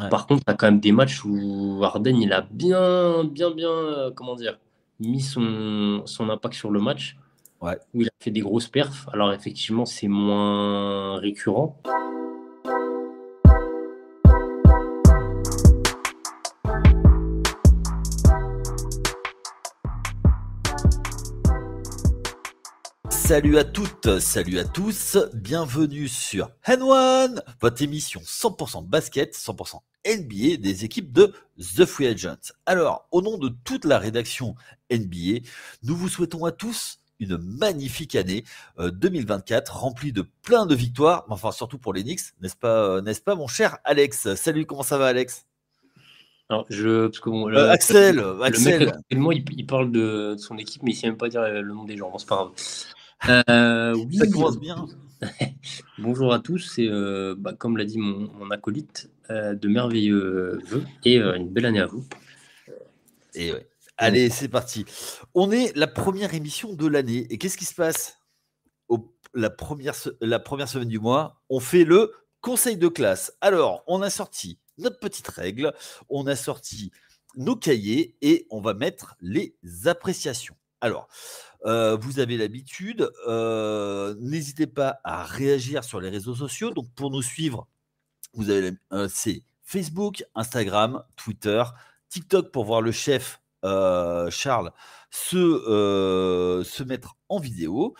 Ouais. Par contre, tu as quand même des matchs où Harden, il a bien, comment dire, mis son impact sur le match, Ouais. où il a fait des grosses perfs. Alors, effectivement, c'est moins récurrent. Salut à toutes, salut à tous, bienvenue sur N1, votre émission 100% basket, 100% NBA des équipes de The Free Agents. Alors, au nom de toute la rédaction NBA, nous vous souhaitons à tous une magnifique année 2024, remplie de plein de victoires, mais enfin surtout pour les Knicks, n'est-ce pas mon cher Alex? Salut, comment ça va Alex? Alors, parce que bon, Axel, le mec, Axel. actuellement, il parle de son équipe, mais il sait même pas dire le nom des gens. Bon, c'est pas grave. Ça Oui, commence bien. bonjour à tous. C'est, comme l'a dit mon acolyte, de merveilleux vœux et une belle année à vous. Et ouais. Donc, Allez, c'est parti. On est la première émission de l'année. Et qu'est-ce qui se passe la première semaine du mois? On fait le conseil de classe. Alors, on a sorti notre petite règle, on a sorti nos cahiers et on va mettre les appréciations. Alors, vous avez l'habitude, n'hésitez pas à réagir sur les réseaux sociaux. Donc, pour nous suivre, vous avez c'est Facebook, Instagram, Twitter, TikTok pour voir le chef Charles se mettre en vidéo.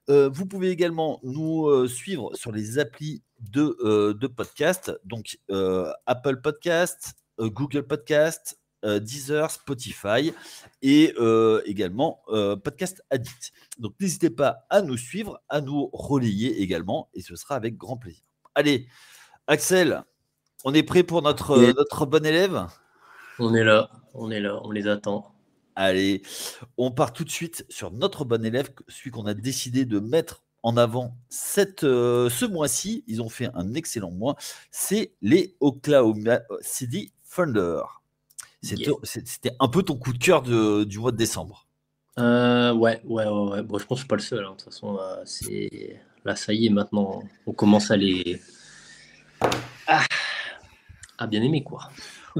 Vous pouvez également nous suivre sur les applis de podcast, donc Apple Podcast, Google Podcast, Deezer, Spotify et également Podcast Addict. Donc n'hésitez pas à nous suivre, à nous relayer également et ce sera avec grand plaisir. Allez, Axel, on est prêt pour et notre bon élève? on est là, on les attend. Allez, on part tout de suite sur notre bon élève, celui qu'on a décidé de mettre en avant ce mois-ci. Ils ont fait un excellent mois. C'est les Oklahoma City Thunder. Yeah. C'était un peu ton coup de cœur du mois de décembre. Ouais. Bon, je pense que je suis pas le seul, hein. De toute façon, là, ça y est, maintenant, on commence à, à bien aimer, quoi.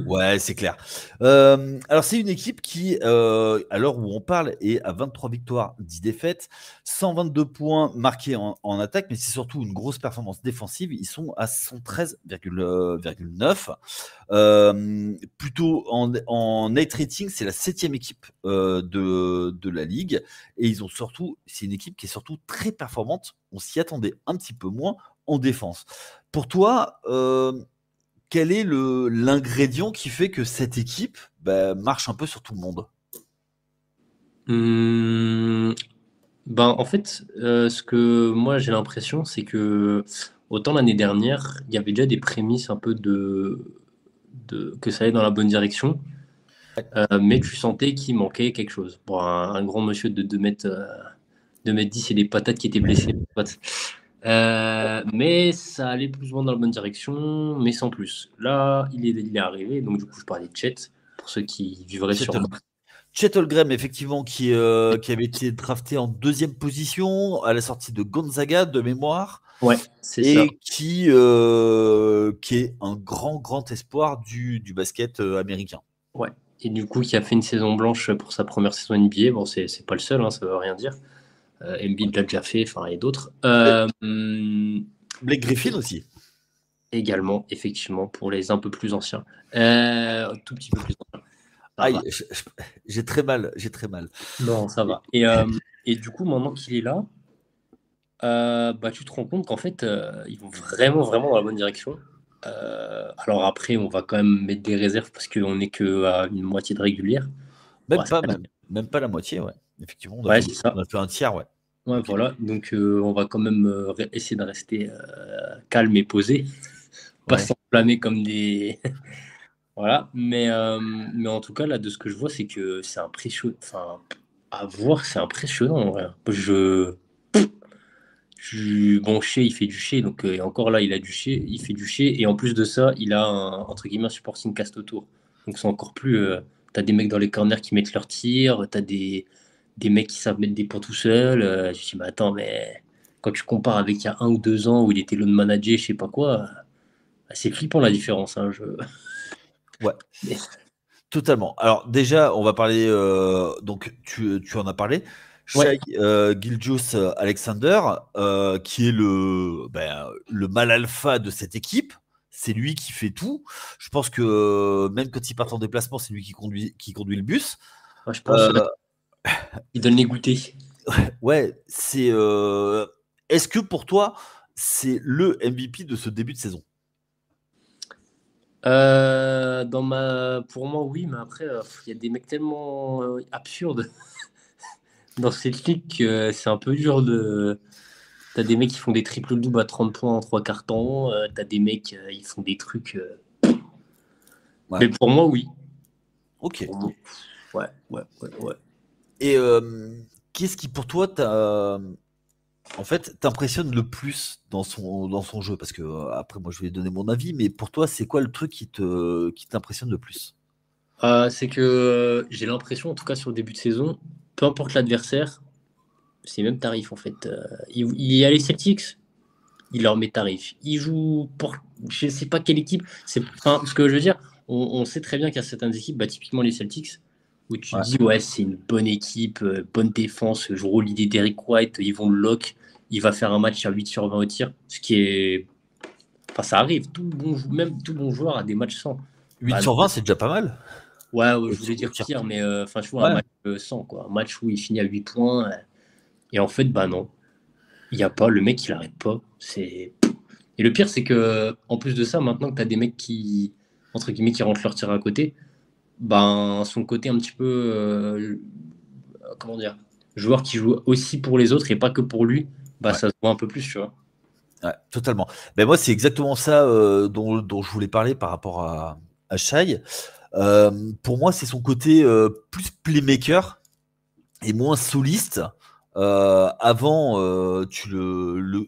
Ouais, c'est clair. Alors, c'est une équipe qui, à l'heure où on parle, est à 23 victoires, 10 défaites, 122 points marqués en attaque, mais c'est surtout une grosse performance défensive. Ils sont à 113,9. Plutôt en net rating, c'est la septième équipe de la ligue. Et ils ont surtout, c'est une équipe qui est surtout très performante. On s'y attendait un petit peu moins en défense. Pour toi, quel est l'ingrédient qui fait que cette équipe marche un peu sur tout le monde? Hum, Ben, en fait, ce que moi j'ai l'impression, c'est que autant l'année dernière, il y avait déjà des prémices un peu que ça allait dans la bonne direction, mais tu sentais qu'il manquait quelque chose. Bon, un grand monsieur de 2 mètres 10 et des patates qui étaient blessées. Mais ça allait plus ou moins dans la bonne direction, mais sans plus. Là, il est arrivé, donc du coup, je parlais de Chet, pour ceux qui vivraient Chet sur Mars. Chet Holmgren, effectivement, qui avait été drafté en deuxième position à la sortie de Gonzaga de mémoire, Ouais, c'est ça. et qui est un grand espoir du basket américain. Ouais. Et du coup, qui a fait une saison blanche pour sa première saison NBA. Bon, c'est pas le seul, hein, ça veut rien dire. Embiid l'a déjà fait, enfin, et d'autres. Blake Griffin aussi. Également, effectivement, pour les un peu plus anciens. Tout petit peu plus anciens. Ça va. Aïe, j'ai très mal, j'ai très mal. Non, ça Et- va. Et du coup, maintenant qu'il est là, bah, tu te rends compte qu'en fait, ils vont vraiment dans la bonne direction. Alors après, on va quand même mettre des réserves parce qu'on n'est qu'à une moitié de régulière. Ouais, même pas la moitié, ouais. Effectivement, ouais, c'est on ça. a fait un tiers, ouais. Ouais, Ok. voilà. Donc, on va quand même essayer de rester calme et posé, pas Ouais. s'enflammer comme des. Voilà. Mais en tout cas, là, de ce que je vois, c'est que c'est impressionnant. Enfin, à voir, c'est impressionnant, en vrai. Bon, Shea, il fait du Shea, donc et encore là, il a du Shea, il fait du Shea, et en plus de ça, il a entre guillemets un supporting cast autour. Donc c'est encore plus. T'as des mecs dans les corners qui mettent leurs tirs, t'as des mecs qui savent mettre des points tout seuls. Je dis, mais attends, mais quand tu compares avec il y a 1 ou 2 ans où il était load manager, je sais pas quoi, C'est flippant la différence. Hein, Ouais, Mais- totalement. Alors déjà, on va parler, donc tu en as parlé, Ouais, Shai Gilgeous-Alexander, qui est le mâle alpha de cette équipe. C'est lui qui fait tout. Je pense que même quand il part en déplacement, c'est lui qui conduit le bus. ouais, je pense Euh, qu'il donne les goûters. ouais, est-ce que pour toi, c'est le MVP de ce début de saison? Pour moi, oui, mais après, il y a des mecs tellement absurdes dans cette ligue que c'est un peu dur de. T'as des mecs qui font des triples-doubles à 30 points en trois quarts temps. T'as des mecs, ils font des trucs. Ouais, Mais pour moi, oui. ok. Pour moi, ouais, ouais, ouais, ouais. Et qu'est-ce qui, pour toi, en fait, t'impressionne le plus dans son jeu? Parce que après, moi, je vais donner mon avis, mais pour toi, c'est quoi le truc qui t'impressionne le plus? C'est que j'ai l'impression, en tout cas sur le début de saison, peu importe l'adversaire, c'est même tarif en fait. Il y a les Celtics, il leur met tarif. Il joue pour je sais pas quelle équipe. Enfin, ce que je veux dire, on sait très bien qu'il y a certaines équipes, bah, typiquement les Celtics, où tu te Ouais. dis ouais c'est une bonne équipe, bonne défense, je roule l'idée d'Eric White, ils vont le lock, il va faire un match à 8 sur 20 au tir, ce qui est. Enfin ça arrive, même tout bon joueur a des matchs sans. 8 Bah, sur 20, c'est déjà pas mal. ouais, ouais, Au, je voulais au dire tir. pire, mais enfin, tu vois, un Ouais. match sans, quoi. Un match où il finit à 8 points. Et en fait, bah non. Il n'y a pas. Le mec, il arrête pas. Et le pire, c'est que, en plus de ça, maintenant que tu as des mecs qui, entre guillemets, qui rentrent leur tir à côté, ben, son côté un petit peu, comment dire, joueur qui joue aussi pour les autres et pas que pour lui, bah, Ouais. ça se voit un peu plus, tu vois. Ouais, totalement. Ben moi, c'est exactement ça dont je voulais parler par rapport à Shai. Pour moi, c'est son côté plus playmaker et moins soliste. Avant,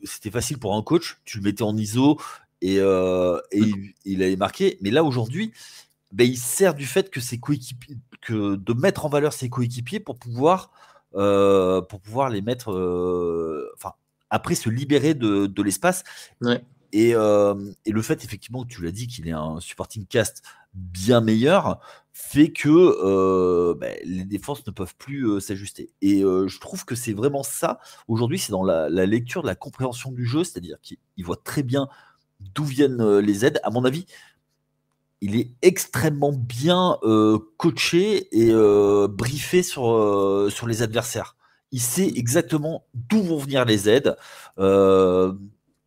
c'était facile pour un coach, tu le mettais en ISO et il allait marquer. Mais là, aujourd'hui, ben, il sert du fait que ses coéquipiers, que de mettre en valeur ses coéquipiers pour pouvoir les mettre, enfin, après se libérer de l'espace. Ouais, Et le fait, effectivement, que tu l'as dit, qu'il ait un supporting cast bien meilleur, fait que ben, les défenses ne peuvent plus s'ajuster. Et je trouve que c'est vraiment ça. Aujourd'hui, c'est dans la lecture de la compréhension du jeu, c'est-à-dire qu'il voit très bien d'où viennent les aides. À mon avis, il est extrêmement bien coaché et briefé sur les adversaires. Il sait exactement d'où vont venir les aides, euh,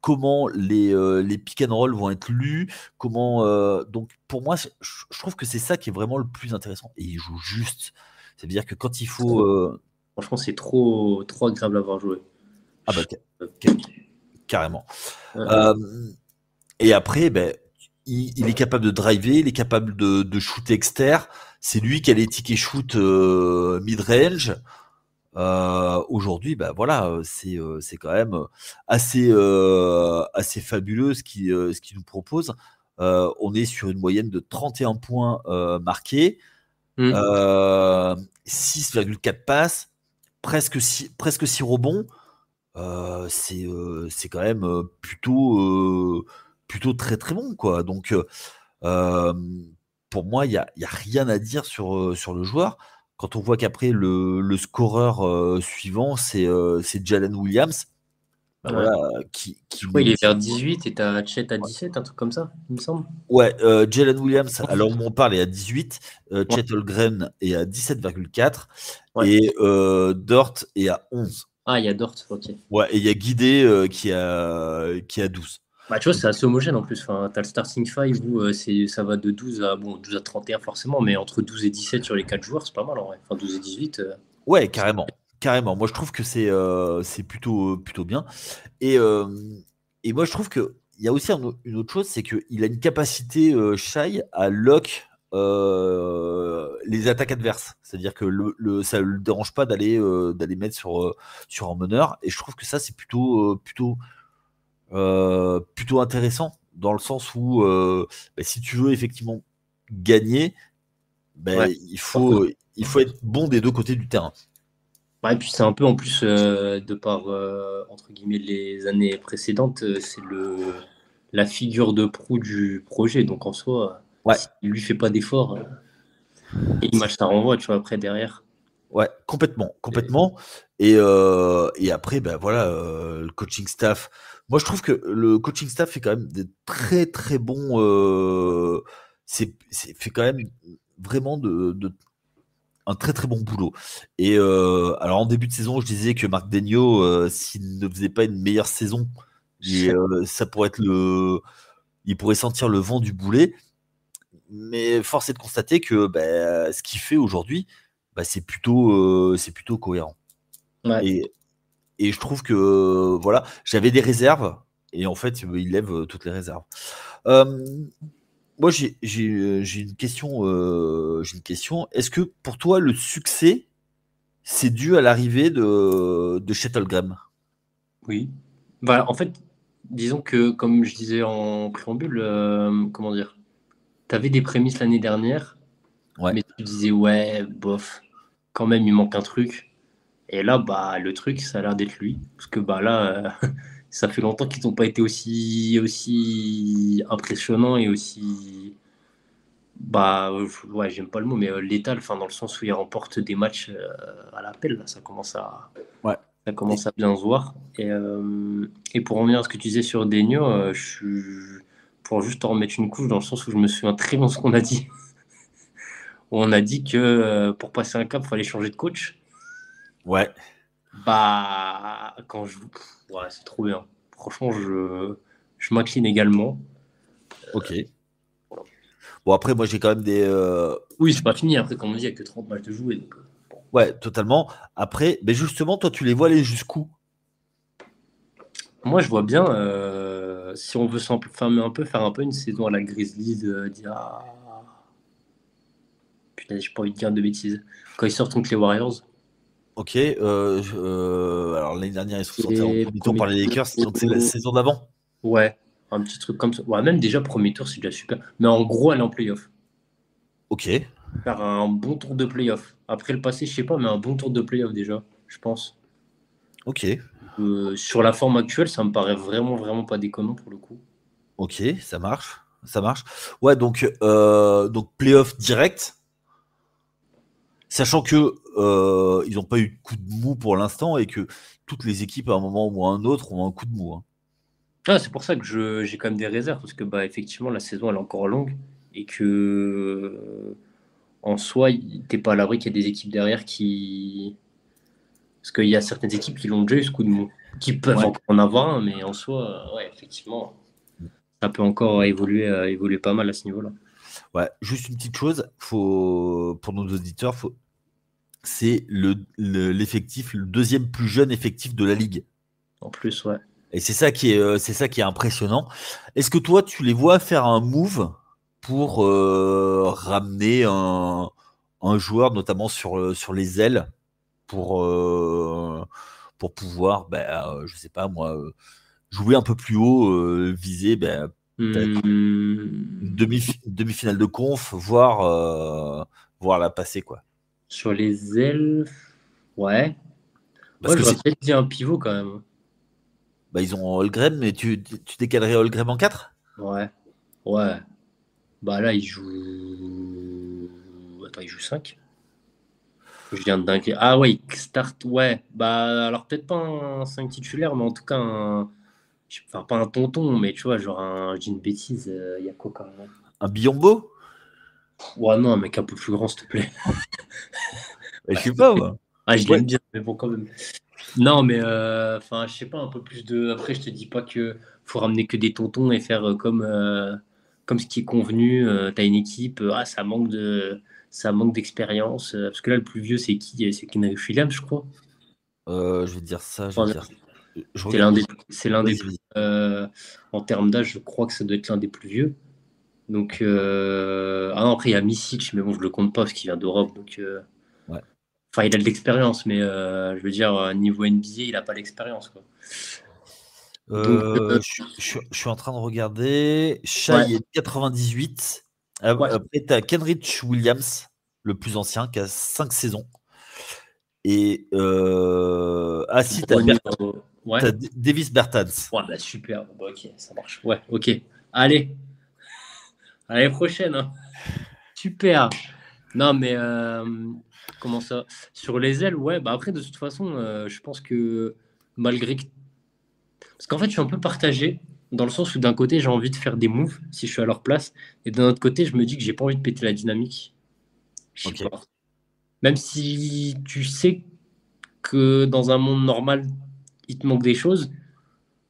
comment les pick and roll vont être lus, donc pour moi, je trouve que c'est ça qui est vraiment le plus intéressant. Et il joue juste. C'est-à-dire que quand il faut. franchement, c'est trop, trop agréable à voir jouer. Ah bah, Euh, carrément. euh, Euh, Et après, ben, il est capable de driver, il est capable de shooter externe. C'est lui qui a les tickets shoot mid-range. Aujourd'hui, ben voilà, c'est quand même assez fabuleux ce qu'il nous propose. On est sur une moyenne de 31 points marqués, hmm. euh, 6,4 passes, presque 6 rebonds. C'est quand même plutôt très très bon, quoi. Donc, euh, pour moi, il y a rien à dire sur le joueur. Quand on voit qu'après le scoreur suivant, c'est Jalen Williams, bah Ouais. voilà, Je qui crois met. qu'il est vers 18 et t'as Chet à 17, un truc comme ça, il me semble. Ouais, Jalen Williams, alors on parle, est à 18, Ouais, Chet Holmgren est à 17,4 ouais. et Dort est à 11. Ah, il y a Dort, ok. Ouais, et il y a Guidé qui a 12. Bah, tu vois, c'est assez homogène en plus. Enfin, t'as le starting five où ça va de 12 à, bon, 12 à 31 forcément, mais entre 12 et 17 sur les 4 joueurs, c'est pas mal en vrai. Enfin, 12 et 18. Ouais, carrément. Carrément. Moi, je trouve que c'est plutôt bien. Et, euh, et moi, je trouve qu'il y a aussi une autre chose, c'est qu'il a une capacité, Shai, à lock les attaques adverses. C'est-à-dire que ça ne le dérange pas d'aller mettre sur un meneur. Et je trouve que ça, c'est plutôt intéressant, dans le sens où bah, si tu veux effectivement gagner, Ouais. ben, il faut être bon des deux côtés du terrain. Ouais, et puis c'est un peu en plus, de par, entre guillemets, les années précédentes, c'est la figure de proue du projet. Donc en soi, Ouais, s'il lui fait pas d'effort, et l'image ça renvoie, tu vois, après derrière. ouais, complètement, Et- complètement. Et après, ben voilà, le coaching staff. Moi, je trouve que le coaching staff fait quand même des très très bons. Fait quand même vraiment un très très bon boulot. Et alors en début de saison, je disais que Marc Daigneault, s'il ne faisait pas une meilleure saison, ça pourrait être il pourrait sentir le vent du boulet. Mais force est de constater que ce qu'il fait aujourd'hui, c'est plutôt cohérent. Ouais. Et, et je trouve que voilà, j'avais des réserves et en fait, il lève toutes les réserves. Euh, Moi, j'ai une question. J'ai une question. Est-ce que pour toi, le succès, c'est dû à l'arrivée de Shuttlegram? Oui. Voilà, en fait, disons que, comme je disais en préambule, comment dire, tu avais des prémices l'année dernière, Ouais, mais tu disais, ouais, bof, quand même, il manque un truc. Et là, bah, le truc, ça a l'air d'être lui. Parce que bah, là, ça fait longtemps qu'ils n'ont pas été aussi impressionnants et aussi. Bah, ouais, j'aime pas le mot, mais létal, enfin, dans le sens où il remporte des matchs à l'appel. Là, ouais. ça Et- commence à bien se voir. Et pour revenir à ce que tu disais sur Denio, pour juste en remettre une couche, dans le sens où je me souviens très bien de ce qu'on a dit. On a dit que pour passer un cap, il fallait changer de coach. ouais, Bah, ouais, c'est trop bien. Franchement, je m'incline également. ok. Bon, après, moi, j'ai quand même des. Oui, c'est pas fini. Après, comme on dit, il n'y a que 30 matchs de jouer. Donc, bon. Ouais, totalement. Après, mais justement, toi, tu les vois aller jusqu'où? Moi, je vois bien, si on veut s'enflammer un peu, faire un peu une saison à la Grizzlies, dire, ah, putain, j'ai pas envie de dire de bêtises. Quand ils sortent contre les Warriors, Ok. Alors, l'année dernière, ils sont sortis en et premier tour premier par les Lakers, donc c'est la tour, saison d'avant. ouais, un petit truc comme ça. Ouais, même déjà, premier tour, c'est déjà super. Mais en gros, aller en playoff. Ok, Faire un bon tour de playoff. Après le passé, je sais pas, mais un bon tour de playoff déjà, je pense. ok, Sur la forme actuelle, ça me paraît vraiment, vraiment pas déconnant pour le coup. ok, ça marche. Ça marche. Ouais, donc playoff direct, sachant que ils n'ont pas eu de coup de mou pour l'instant et que toutes les équipes, à un moment ou à un autre, ont un coup de mou, hein. Ah, c'est pour ça que j'ai quand même des réserves, parce que bah, effectivement, la saison elle est encore longue et que en soi, t'es pas à l'abri qu'il y a des équipes derrière qui. Parce qu'il y a certaines équipes qui l'ont déjà eu ce coup de mou, qui peuvent Ouais. encore en avoir un, mais en soi, ouais, effectivement, ça peut encore évoluer pas mal à ce niveau-là. Ouais, juste une petite chose, pour nos auditeurs, c'est l'effectif, le deuxième plus jeune effectif de la ligue. En plus, ouais. Et c'est ça qui est impressionnant. Est-ce que toi, tu les vois faire un move pour ramener un joueur, notamment sur les ailes, pour, euh, pour pouvoir, je sais pas moi, jouer un peu plus haut, viser peut-être Hmm. une demi-finale de conf, voir la passer, quoi. Sur les ailes, ouais. Parce Moi, que j'aurais c'est, peut-être dit un pivot quand même. bah, ils ont Holmgren, mais tu décalerais Holmgren en 4? Ouais, ouais. Bah là, il joue. Attends, il joue 5. Je viens de dinguer. Ah ouais, il start, ouais. Bah alors peut-être pas un 5 titulaire, mais en tout cas, enfin pas un tonton, mais tu vois, genre je dis une bêtise, il y a quoi quand même? Un Biombo? Ouais, non, un mec un peu plus grand, s'il te plaît. Je Ah, sais s'il te pas, plaît. moi. Ah, je Ouais. l'aime bien, mais bon, quand même. Non, mais enfin, je sais pas, un peu plus de. Après, je te dis pas que faut ramener que des tontons et faire comme ce qui est convenu. T'as une équipe, ça manque d'expérience. Parce que là, le plus vieux, c'est qui? C'est Kenry Williams, je crois. Je vais te dire ça, je vais te Enfin, dire. Je c'est regarde. l'un des Vas-y, plus. vas-y. En termes d'âge, je crois que ça doit être l'un des plus vieux. Donc, ah non, après, il y a Misic, mais bon, je le compte pas parce qu'il vient d'Europe. Donc, Ouais. enfin, il a de l'expérience, mais je veux dire, niveau NBA, il a pas l'expérience, quoi. Donc, Je suis en train de regarder. ouais, Shai est de 98. ouais. Après, tu as Kenrich Williams, le plus ancien, qui a 5 saisons. Et ah si, tu as Gros niveau. Ouais. T'as Davis Bertans. Ouais, bah super. Bah, ok, ça marche. Ouais, ok. Allez, à l'année prochaine, hein. Super. Non, mais comment ça? Sur les ailes, ouais. Bah après, de toute façon, je pense que malgré que... Parce qu'en fait, je suis un peu partagé dans le sens où d'un côté, j'ai envie de faire des moves si je suis à leur place, et d'un autre côté, je me dis que j'ai pas envie de péter la dynamique. Je sais Ok. pas. Même si tu sais que dans un monde normal, il te manque des choses,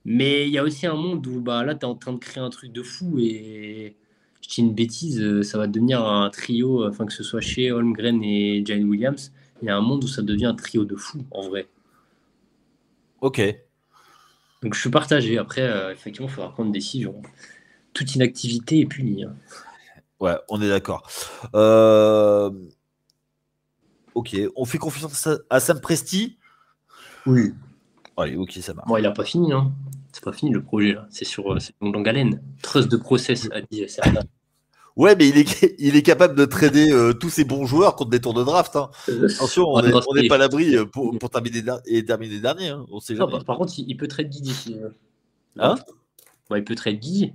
mais il y a aussi un monde où bah, là, tu es en train de créer un truc de fou et je dis une bêtise, ça va devenir un trio, enfin que ce soit chez Holmgren et Jane Williams, il y a un monde où ça devient un trio de fou en vrai. Ok. Donc je suis partagé. Après, effectivement, il faudra prendre une décision. Toute inactivité est punie, hein. Ouais, on est d'accord. Euh, Ok, on fait confiance à Sam Presti. Oui. Allez, ok, ça Bon, marche. il n'a pas fini, hein. C'est pas fini le projet là. C'est sur c'est une longue haleine. Trust de process, a dit Serna. Ouais, mais il est capable de trader tous ses bons joueurs contre des tours de draft. Hein. Attention, Ouais, non, on n'est pas à l'abri pour terminer dernier. Hein. On sait Ah, jamais. par contre, il peut trade Guidi. Non? Hein? Bah, il peut trade Guidi.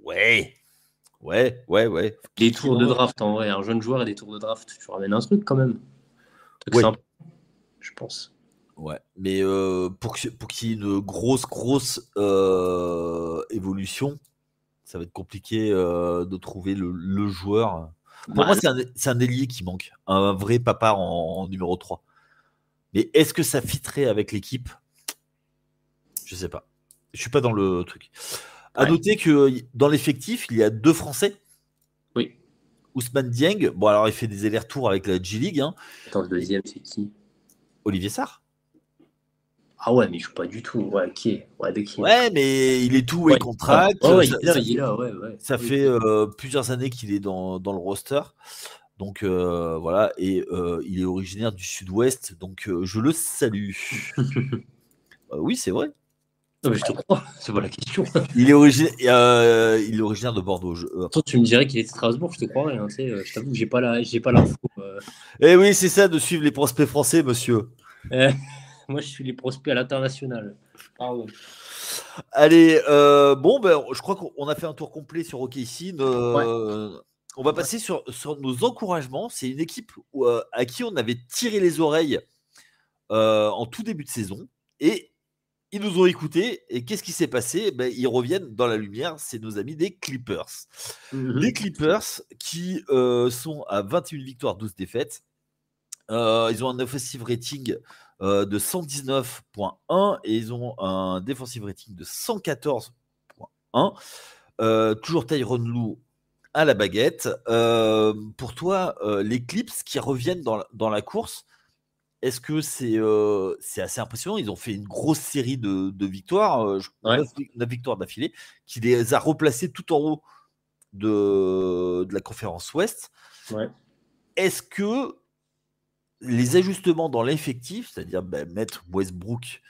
Ouais, ouais. Des Qui tours de non? draft, en vrai, un jeune joueur et des tours de draft, tu ramènes un truc quand même. Un truc Ouais, simple, je pense. ouais. Mais pour qu'il y ait une grosse évolution, ça va être compliqué de trouver le joueur. Pour moi, Bah, c'est un ailier qui manque. Un vrai papa en numéro 3. Mais est-ce que ça fitterait avec l'équipe? Je sais pas. Je suis pas dans le truc. À ouais, noter que dans l'effectif, il y a 2 Français. oui. Ousmane Dieng, bon alors il fait des allers-retours avec la G-League, hein. Attends, le Et deuxième, c'est qui? Olivier Sarr. Ah ouais, mais il joue pas du tout. Ouais, ok. Ouais, de qui, d'accord. Ouais, mais il est tout et Ouais, ah, contract. ouais, il est là, il est là, ouais, ouais. Ça Oui. fait plusieurs années qu'il est dans le roster. Donc voilà, et il est originaire du sud-ouest, donc je le salue. Oui, c'est vrai. Non, mais je te crois, c'est pas la question. Il est originaire de Bordeaux. Toi, tu me dirais qu'il était de Strasbourg, je te croirais, hein, tu sais, je t'avoue que j'ai pas l'info. Eh oui, c'est ça de suivre les prospects français, monsieur. Euh, moi, je suis les prospects à l'international. Pardon. Allez, bon, ben, je crois qu'on a fait un tour complet sur OKC. Ouais. On va passer sur nos encouragements. C'est une équipe à qui on avait tiré les oreilles en tout début de saison. Et ils nous ont écoutés. Et qu'est-ce qui s'est passé? Ben, ils reviennent dans la lumière. C'est nos amis des Clippers. Les Clippers qui sont à 21 victoires, 12 défaites. Ils ont un offensive rating de 119,1 et ils ont un defensive rating de 114,1. Toujours Tyronn Lue à la baguette. Pour toi, les Clips qui reviennent dans la course, est-ce que c'est assez impressionnant? Ils ont fait une grosse série de victoires, Ouais. 9 victoires d'affilée, qui les a replacés tout en haut de la conférence Ouest. Ouais. Est-ce que les ajustements dans l'effectif, c'est-à-dire mettre Westbrook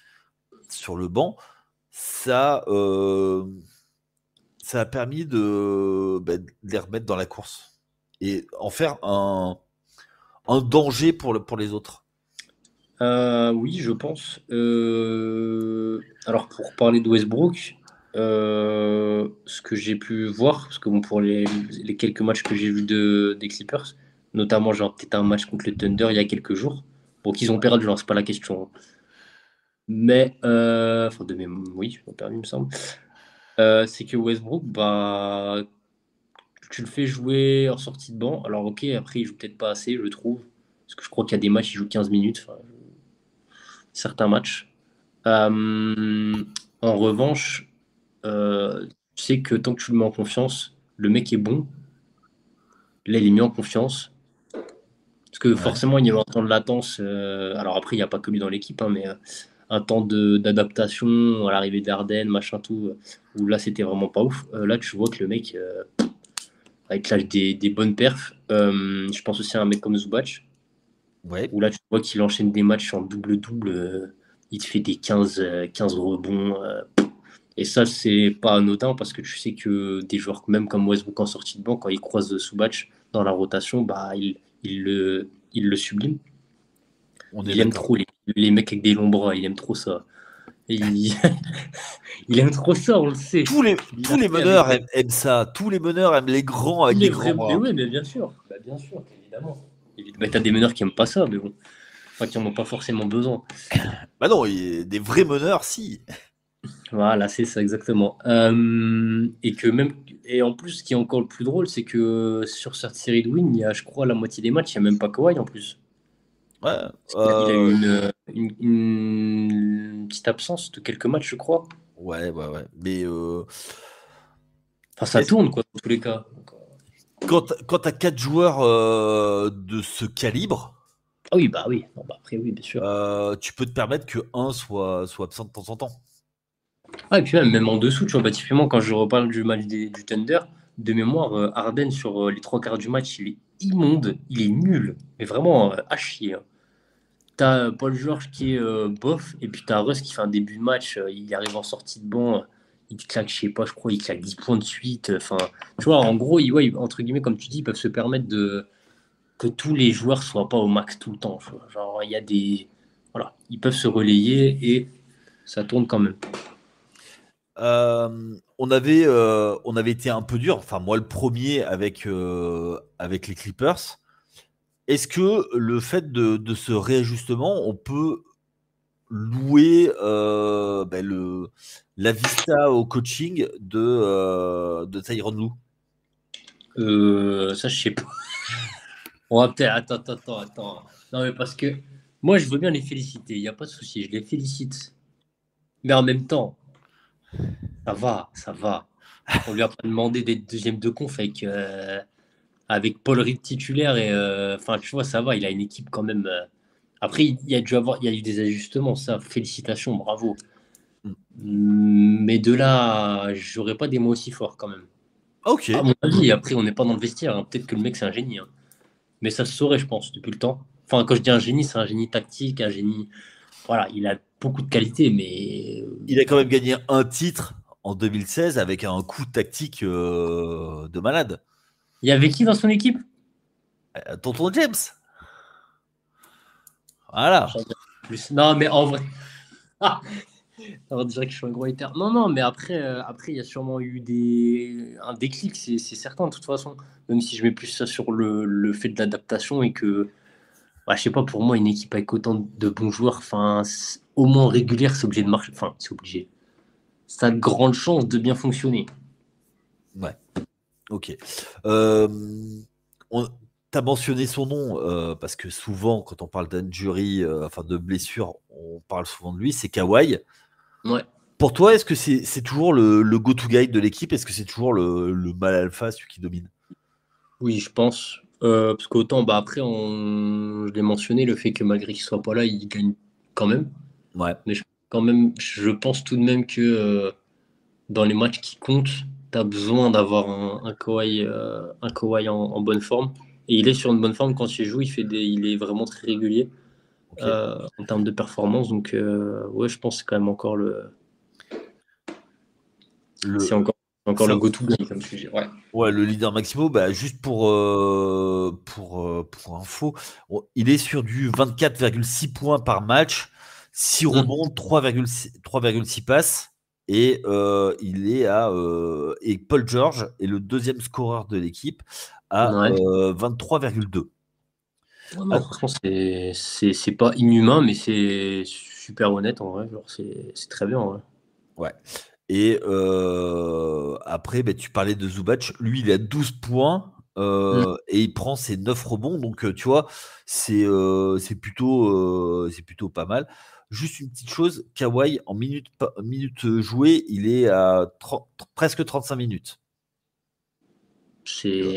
sur le banc, ça a permis de les remettre dans la course et en faire un danger pour les autres. Oui, je pense. Alors, pour parler de Westbrook, ce que j'ai pu voir, parce que bon, pour les quelques matchs que j'ai vus des Clippers, notamment genre peut-être un match contre le Thunder il y a quelques jours, bon, qu'ils ont perdu, hein, c'est pas la question, hein. Mais, enfin, de même, oui, ils ont perdu, il me semble. C'est que Westbrook, bah, tu le fais jouer en sortie de banc. Alors, ok, après, il joue peut-être pas assez, je trouve. Parce que je crois qu'il y a des matchs, il joue 15 minutes, enfin, certains matchs. En revanche, tu sais que tant que tu le mets en confiance, le mec est bon. Là, il est mis en confiance. Parce que Ouais. forcément, il y a eu un temps de latence. Alors après, il n'y a pas que lui dans l'équipe, hein, mais un temps d'adaptation à l'arrivée d'Arden, machin tout, où là, c'était vraiment pas ouf. Là, tu vois que le mec, il te lâche des bonnes perfs. Je pense aussi à un mec comme Zubac, Ouais. où là, tu vois qu'il enchaîne des matchs en double-double. Il te fait des 15 rebonds. Et ça, c'est pas anodin parce que tu sais que des joueurs même comme Westbrook en sortie de banc, quand ils croisent Zubac dans la rotation, bah, il le sublime. On est Il aime d'accord. trop les mecs avec des longs bras, il aime trop ça. Et il... il aime trop ça, on le sait. Tous les meneurs aiment ça. Tous les meneurs aiment les grands avec des grands Mais bras. oui, mais bien sûr. Bah, bien sûr, évidemment. Mais t'as des meneurs qui aiment pas ça, mais bon. Enfin, qui en ont pas forcément besoin. Bah non, des vrais meneurs, si. Voilà, c'est ça exactement. Et que même et en plus, ce qui est encore le plus drôle, c'est que sur cette série de win, il y a, je crois, la moitié des matchs, il n'y a même pas Kawhi en plus. Ouais, Il a eu une petite absence de quelques matchs, je crois. ouais, ouais, ouais. Mais Enfin, ça tourne, quoi, dans tous les cas. Donc, quand tu as 4 joueurs de ce calibre, ah oui, bah oui. Non, bah après, oui, bien sûr. tu peux te permettre que un soit absent de temps en temps. Ah, et puis même en dessous, tu vois, bah, typiquement, quand je reparle du match du Thunder, de mémoire, Harden, sur les trois quarts du match, il est immonde, il est nul, mais vraiment à chier, hein. T'as Paul George qui est bof, et puis t'as Russ qui fait un début de match, il arrive en sortie de banc, il claque, je sais pas, je crois, il claque 10 points de suite. Enfin, tu vois, en gros, ouais, entre guillemets, comme tu dis, ils peuvent se permettre que tous les joueurs soient pas au max tout le temps. Tu vois. Genre, il y a des. Voilà, ils peuvent se relayer et ça tourne quand même. On avait été un peu dur, enfin moi le premier avec les Clippers. Est-ce que le fait de ce réajustement, on peut louer la vista au coaching de Tyronn Lue? Ça, je sais pas. On va peut-être. Attends. Non, mais parce que moi, je veux bien les féliciter, il n'y a pas de souci, je les félicite. Mais en même temps, ça va. On lui a pas demandé d'être deuxième de conf avec Paul Reed titulaire et enfin tu vois ça va, il a une équipe quand même. Après il y a eu des ajustements, ça félicitations, bravo. Mm. Mais de là, j'aurais pas des mots aussi forts quand même. Ok. À mon avis, après on n'est pas dans le vestiaire, hein. Peut-être que le mec c'est un génie, hein. Mais ça se saurait je pense depuis le temps. Enfin quand je dis un génie, c'est un génie tactique, un génie. Voilà, il a beaucoup de qualités, mais Il a quand même gagné un titre en 2016 avec un coup tactique de malade. il y avait qui dans son équipe? Tonton James. Voilà. J'en ai plus. Non mais en vrai. On dirait que je suis un gros hater. Non, non, mais après, il y a sûrement eu un déclic, c'est certain, de toute façon. Même si je mets plus ça sur le fait de l'adaptation et que, bah, je sais pas, pour moi, une équipe avec autant de bons joueurs, enfin, au moins régulière, c'est obligé de marcher. Enfin, c'est obligé. Ça a de grandes chances de bien fonctionner. Ouais. Ok. Euh, on, T'as mentionné son nom parce que souvent, quand on parle d'injury, enfin de blessure, on parle souvent de lui. C'est Kawhi. Ouais. Pour toi, est-ce que c'est toujours le go-to guy de l'équipe? Est-ce que c'est toujours le mal alpha, celui qui domine? Oui, je pense. Parce qu'autant, bah, après, je l'ai mentionné, le fait que malgré qu'il soit pas là, il gagne quand même. Ouais. Mais quand même, je pense tout de même que dans les matchs qui comptent, tu as besoin d'avoir un Kawhi en bonne forme. Et il est sur une bonne forme quand il joue, il est vraiment très régulier Ok. en termes de performance. Donc, ouais, je pense que c'est quand même encore c'est Le, encore ça, le go-to guy, comme tu dis. Ouais. ouais, le leader Maximo, bah, juste pour info, il est sur du 24,6 points par match, 6 rebonds, 3,6 passes. Et et Paul George est le deuxième scoreur de l'équipe à Ouais. 23,2. Ouais, Ah, non, franchement, c'est pas inhumain, mais c'est super honnête en vrai. Genre, c'est très bien. Ouais. ouais. Et après, bah, tu parlais de Zubac. Lui, il a 12 points et il prend ses 9 rebonds. Donc, tu vois, c'est plutôt pas mal. Juste une petite chose, Kawhi, en minutes jouées, il est à presque 35 minutes. Tu vois.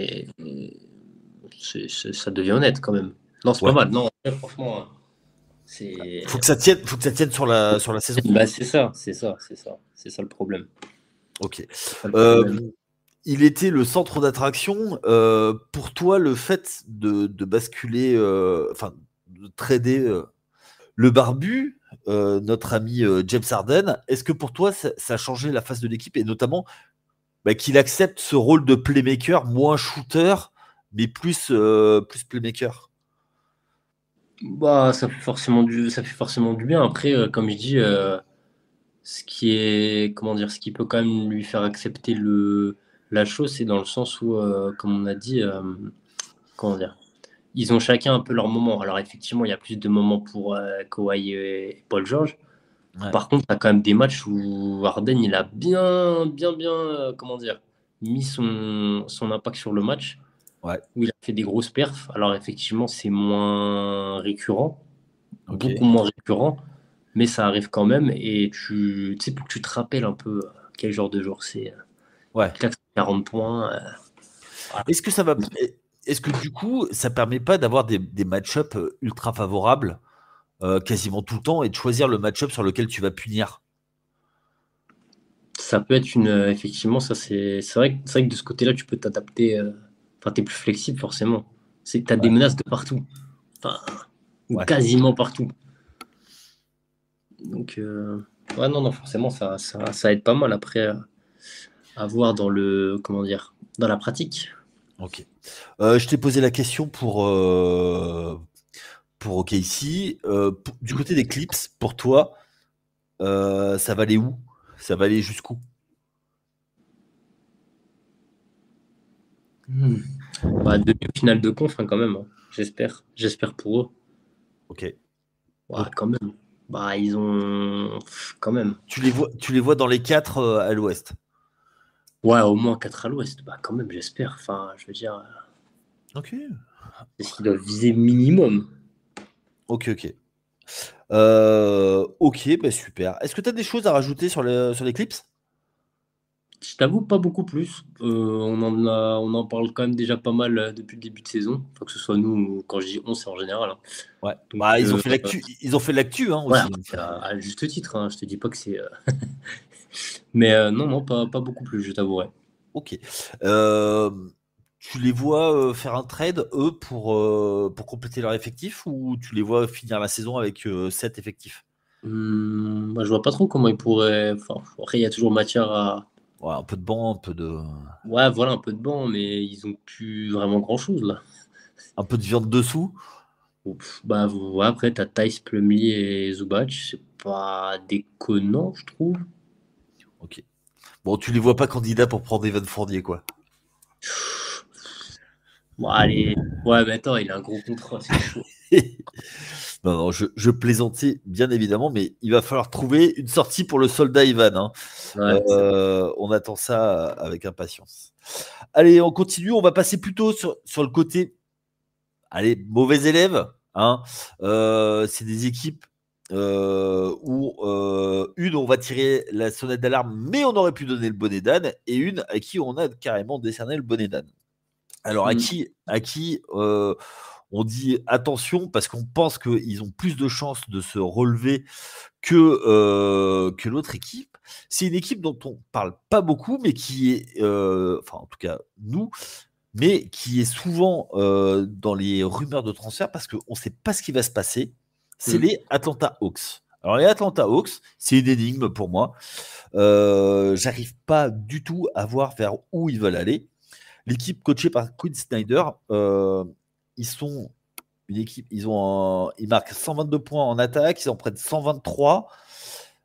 C'est, ça devient honnête quand même. Non, c'est pas Ouais. mal. Non, franchement, hein, c'est. Faut que ça tienne sur la saison. Bah, c'est ça le problème. Ok. C'est ça le Euh, problème. il était le centre d'attraction. Pour toi, le fait de basculer, enfin, de trader le barbu, notre ami James Harden, est-ce que pour toi, ça a changé la face de l'équipe et notamment bah, qu'il accepte ce rôle de playmaker, moins shooter, mais plus playmaker? Bah, ça fait forcément du bien. Après, comme je dis, Ce qui est, comment dire, ce qui peut quand même lui faire accepter la chose, c'est dans le sens où, comme on a dit, comment dire, ils ont chacun un peu leur moment. Alors effectivement, il y a plus de moments pour Kawhi et Paul George. Ouais. Par contre, il y a quand même des matchs où Harden, il a bien, comment dire, mis son impact sur le match, Ouais. où il a fait des grosses perfs. Alors effectivement, c'est moins récurrent, Ok. beaucoup moins récurrent, mais ça arrive quand même. Et tu sais, pour que tu te rappelles un peu quel genre de jour c'est. Ouais. Claque 40 points. Voilà. Est-ce que ça va. Est-ce que du coup, ça permet pas d'avoir des match-up ultra favorables quasiment tout le temps et de choisir le match-up sur lequel tu vas punir? Ça peut être une. Effectivement, ça c'est vrai que de ce côté-là, tu peux t'adapter. Enfin, tu es plus flexible forcément. Tu as des Ouais. menaces de partout. Enfin, ou Ouais. quasiment partout. Donc, ouais, non, non, forcément, ça aide pas mal après à voir dans le. Comment dire? Dans la pratique. Ok. Je t'ai posé la question pour OKC. Du côté des clips, pour toi, ça va aller où? Ça va aller jusqu'où? Hmm. Bah, demi-finale de conf, hein, quand même, hein. J'espère. J'espère pour eux. Ok. Ouais, Donc, quand même. Bah, ils ont. Quand même. tu les vois dans les quatre à l'ouest. Ouais, au moins 4 à l'ouest. Bah, quand même, j'espère. Enfin, je veux dire, Ok. c'est ce qu'ils doivent viser minimum. Ok, ok. Ok, bah super. Est-ce que tu as des choses à rajouter sur les clips? Je t'avoue, pas beaucoup plus. On en parle quand même déjà pas mal depuis le début de saison. Enfin, que ce soit nous, ou quand je dis on, c'est en général, hein. Ouais. Donc, Bah, ils ont fait l'actu hein, ouais, aussi. après, à juste titre, hein, je te dis pas que c'est. Mais non, non, pas beaucoup plus, je t'avouerai. Ok. Euh, Tu les vois faire un trade, eux, pour compléter leur effectif ou tu les vois finir la saison avec 7 effectifs? Bah, je vois pas trop comment ils pourraient. Enfin, après, il y a toujours matière à. Ouais, un peu de banc, Ouais, voilà, un peu de banc, mais ils ont plus vraiment grand-chose là. un peu de viande dessous. Bah, ouais, après, t'as Tice, Plumlee et Zubac. C'est pas déconnant, je trouve. Ok. Bon, tu les vois pas candidats pour prendre Evan Fournier, quoi. Bon, allez. Ouais, mais attends, il a un gros contrat, c'est chaud. Non, non, je plaisantais bien évidemment, mais il va falloir trouver une sortie pour le soldat Ivan, hein. Ouais. On attend ça avec impatience. Allez, on continue. On va passer plutôt sur le côté, allez, mauvais élèves, hein. C'est des équipes où une, on va tirer la sonnette d'alarme, mais on aurait pu donner le bonnet d'âne, et une à qui on a carrément décerné le bonnet d'âne. Alors, Hmm. à qui on dit attention parce qu'on pense qu'ils ont plus de chances de se relever que l'autre équipe. C'est une équipe dont on parle pas beaucoup, mais qui est, enfin en tout cas nous, mais qui est souvent dans les rumeurs de transfert parce qu'on ne sait pas ce qui va se passer. C'est Hmm. les Atlanta Hawks. Alors les Atlanta Hawks, c'est une énigme pour moi. J'arrive pas du tout à voir vers où ils veulent aller. L'équipe coachée par Quinn Snyder, ils sont une équipe, ils marquent 122 points en attaque, ils en prennent 123,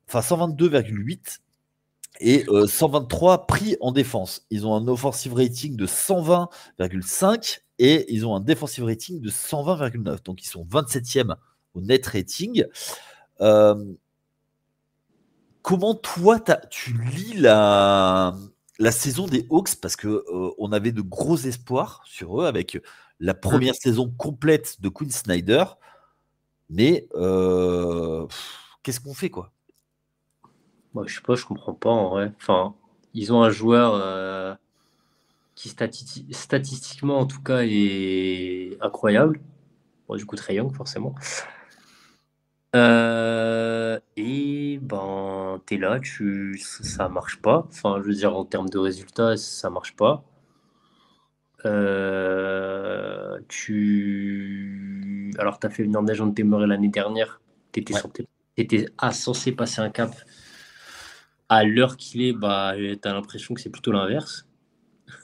enfin 122,8 et 123 pris en défense. Ils ont un offensive rating de 120,5 et ils ont un defensive rating de 120,9. Donc ils sont 27e au net rating. Euh, Comment toi tu lis la saison des Hawks parce que on avait de gros espoirs sur eux avec la Hmm. première saison complète de Quinn Snyder, mais qu'est-ce qu'on fait quoi? Bah, je sais pas, je comprends pas en vrai. Enfin, ils ont un joueur qui statistiquement en tout cas est incroyable. Bon, du coup, Trae Young, forcément. Et ben, t'es là, ça marche pas. Enfin, je veux dire, en termes de résultats, ça marche pas. Alors, t'as fait venir des gens de Temeray l'année dernière. Ouais. T'étais censé passer un cap. À l'heure qu'il est, bah, t'as l'impression que c'est plutôt l'inverse.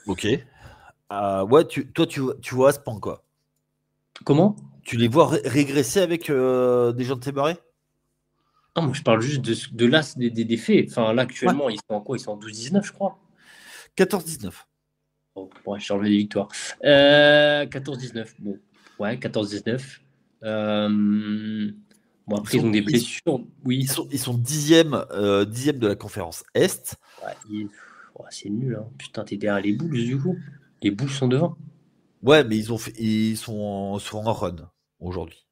Ok. Ouais, toi tu vois à ce point quoi. Comment? Tu les vois régresser avec des gens de Téméré? Ah, moi, je parle juste de là, des faits. Enfin, là, Ouais. actuellement, ils sont en quoi? Ils sont en 12-19, je crois. 14-19. Bon, ouais, j'ai enlevé des victoires. 14-19. Bon, ouais, 14-19. Bon, Ils après, ils sont, ont des ils, blessures. Oui. ils sont dixième de la conférence Est. Ouais, ouais, c'est nul, hein. Putain, t'es derrière les Bulls, du coup. Les Bulls sont devant. Ouais, mais sont en run aujourd'hui.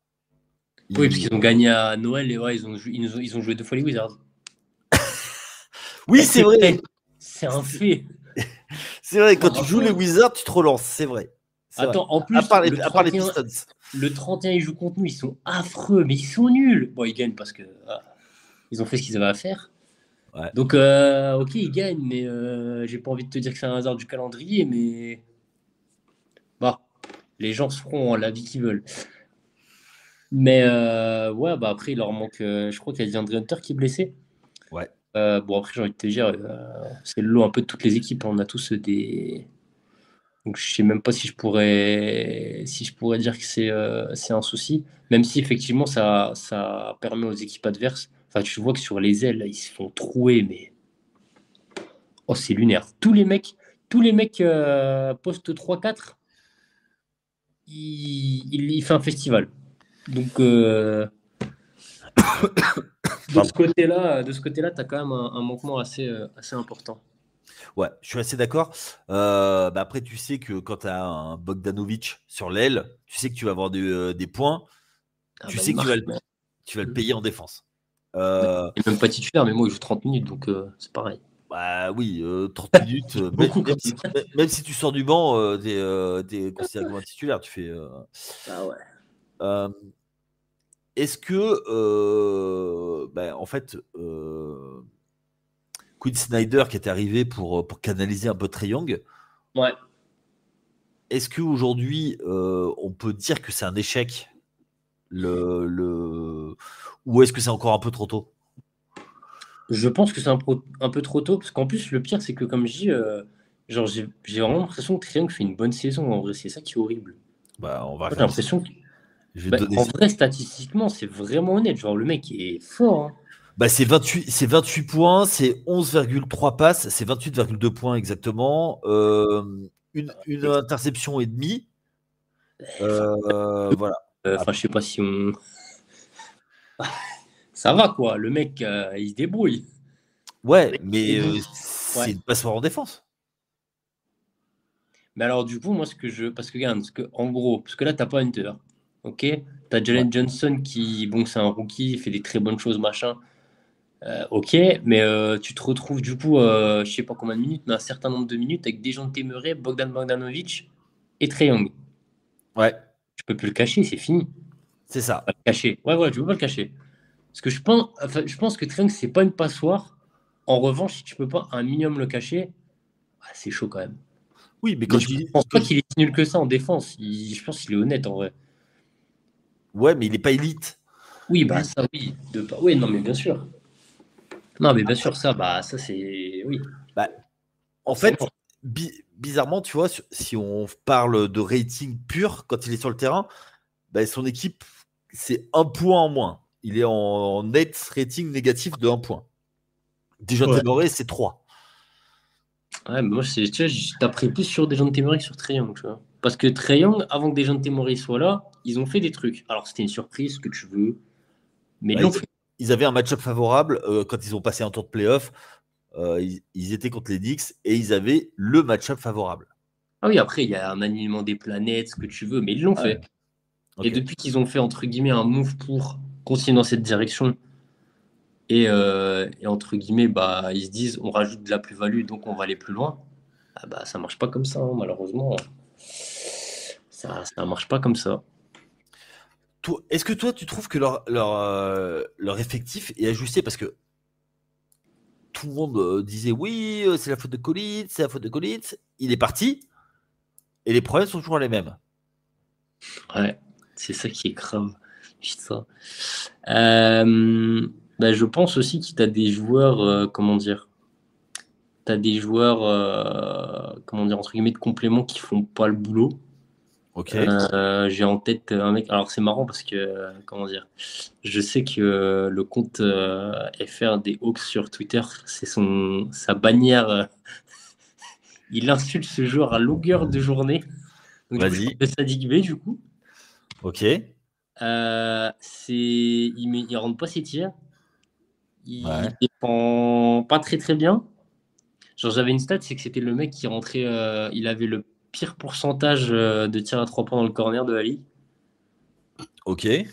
Oui, parce Ils- qu'ils ont gagné à Noël et ouais, ils ont joué 2 fois les Wizards. Oui, Eh, c'est c'est vrai. vrai. C'est un fait. C'est vrai, quand tu joues les Bravo. Wizards, tu te relances, c'est vrai. C'est vrai. Attends, en plus, À part les Pistons. le 31, ils jouent contre nous, ils sont affreux, mais ils sont nuls. Bon, ils gagnent parce que ils ont fait ce qu'ils avaient à faire. Ouais. Donc, ok, ils gagnent, mais j'ai pas envie de te dire que c'est un hasard du calendrier, mais bah, les gens se feront la vie qu'ils veulent. Mais ouais, bah après, il leur manque, je crois qu'il y a DeAndre Hunter qui est blessé. Ouais. Bon, après, j'ai envie de te dire, c'est le lot un peu de toutes les équipes, hein. On a tous des. Donc, je sais même pas si je pourrais dire que c'est un souci, même si effectivement, ça permet aux équipes adverses. Enfin, tu vois que sur les ailes, là, ils se font trouer, mais. Oh, c'est lunaire. Tous les mecs poste 3-4, il fait un festival. Donc, de ce Pardon. côté-là, tu as quand même un manquement assez important. Ouais, je suis assez d'accord. Bah après, tu sais que quand tu as un Bogdanovic sur l'aile, tu sais que tu vas avoir des points. Ah Tu bah, sais il que marque. tu vas le payer en défense. Il Euh, n'est même pas titulaire, mais moi, il joue 30 minutes, donc c'est pareil. Bah oui, 30 minutes, Beaucoup quand même. même si tu sors du banc, t'es considéré comme un titulaire. Ah ouais. Euh, Est-ce que, bah, en fait, Quinn Snyder qui est arrivé pour canaliser un peu Trae Young, Ouais. est-ce qu'aujourd'hui, on peut dire que c'est un échec le... ou est-ce que c'est encore un peu trop tôt? Je pense que c'est un peu trop tôt, parce qu'en plus, le pire, c'est que, comme je dis, genre, j'ai vraiment l'impression que Triangle fait une bonne saison. En vrai, c'est ça qui est horrible. Bah, on va Moi, j'ai regarder ça. l'impression que, Je vais te bah, donner en ça. vrai, statistiquement, c'est vraiment honnête. Genre, le mec est fort, hein. Bah, c'est 28 points, c'est 11,3 passes, c'est 28,2 points exactement. Une Et- interception et demie. Enfin, Voilà. je sais pas si on. Ça va, quoi. Le mec, il se débrouille. Ouais, mais Ouais. c'est une passoire en défense. Mais alors, du coup, moi, parce que, regarde, en gros, parce que là, t'as pas Hunter. Ok? T'as Ouais. Jalen Johnson qui, bon, c'est un rookie, il fait des très bonnes choses, machin. Ok, mais tu te retrouves, du coup, je sais pas combien de minutes, mais un certain nombre de minutes avec Dejounte Murray, Bogdan Bogdanovic et Trae Young. Ouais, Tu peux plus le cacher, c'est fini. c'est ça. Pas le cacher. Ouais, ouais, tu peux pas le cacher. Parce que je pense que Trae Young, c'est pas une passoire. En revanche, si tu peux pas un minimum le cacher, c'est chaud quand même. Oui, mais Mais je pense pas qu'il est si nul que ça en défense. Je pense qu'il est honnête en vrai. ouais, mais il n'est pas élite. Oui, bah Lui, ça, oui. Oui, non, mais bien sûr. Non, mais bien sûr, ça, bah ça, c'est. Oui, bah, en fait, forcément. bizarrement, tu vois, si on parle de rating pur quand il est sur le terrain, bah, son équipe, c'est un point en moins. Il est en net rating négatif de un point. Déjà, Ouais. Témoré, c'est 3. Ouais, mais moi, tu vois, je taperais plus sur Dejounte Murray que sur Trae Young, tu vois. Parce que Trae Young, avant que Dejounte Murray soit là, ils ont fait des trucs. Alors, c'était une surprise, ce que tu veux, mais ils Bah, l'ont fait. ils avaient un match-up favorable quand ils ont passé un tour de playoff. Ils étaient contre les Knicks et ils avaient le match-up favorable. Ah oui, après, il y a un alignement des planètes, ce que tu veux, mais ils l'ont Ouais. fait. Et Ok. depuis qu'ils ont fait, entre guillemets, un move pour continuer dans cette direction, et entre guillemets, bah, ils se disent, on rajoute de la plus-value, donc on va aller plus loin. Ah bah, ça marche pas comme ça, hein, malheureusement. Ça marche pas comme ça. Est-ce que toi, tu trouves que leur effectif est ajusté? Parce que tout le monde disait oui, c'est la faute de Collins, c'est la faute de Collins. Il est parti et les problèmes sont toujours les mêmes. Ouais, c'est ça qui est grave. Putain. Bah, je pense aussi que tu as des joueurs, comment dire, tu as des joueurs, comment dire, entre guillemets, de complément qui font pas le boulot. Ok. J'ai en tête un mec. Alors, c'est marrant parce que, comment dire, je sais que le compte FR des Hawks sur Twitter, c'est sa bannière. Il insulte ce joueur à longueur de journée. Donc, du coup, je parle Vas-y. de Sadiq Bey, du coup. Ok. Il rentre pas ses tirs. Il Ouais. défend pas très très bien. Genre, j'avais une stat, c'est que c'était le mec qui rentrait. Il avait le pire pourcentage de tirs à 3 points dans le corner de la ligue. Ok. Il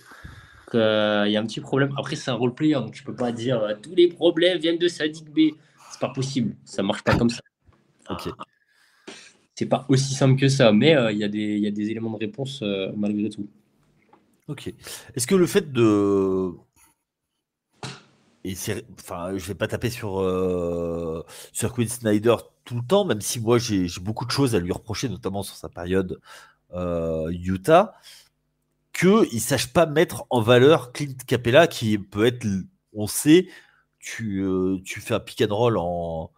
y a un petit problème. Après, c'est un role-player, donc je peux pas dire tous les problèmes viennent de Sadiq B. C'est pas possible. Ça marche pas comme ça. Ok. C'est pas aussi simple que ça, mais il y a des éléments de réponse malgré tout. Ok. Est-ce que le fait de enfin, je vais pas taper sur Quinn Snyder tout le temps, même si moi j'ai beaucoup de choses à lui reprocher, notamment sur sa période Utah, qu'il sache pas mettre en valeur Clint Capella, qui peut être, on sait, tu fais un pick and roll en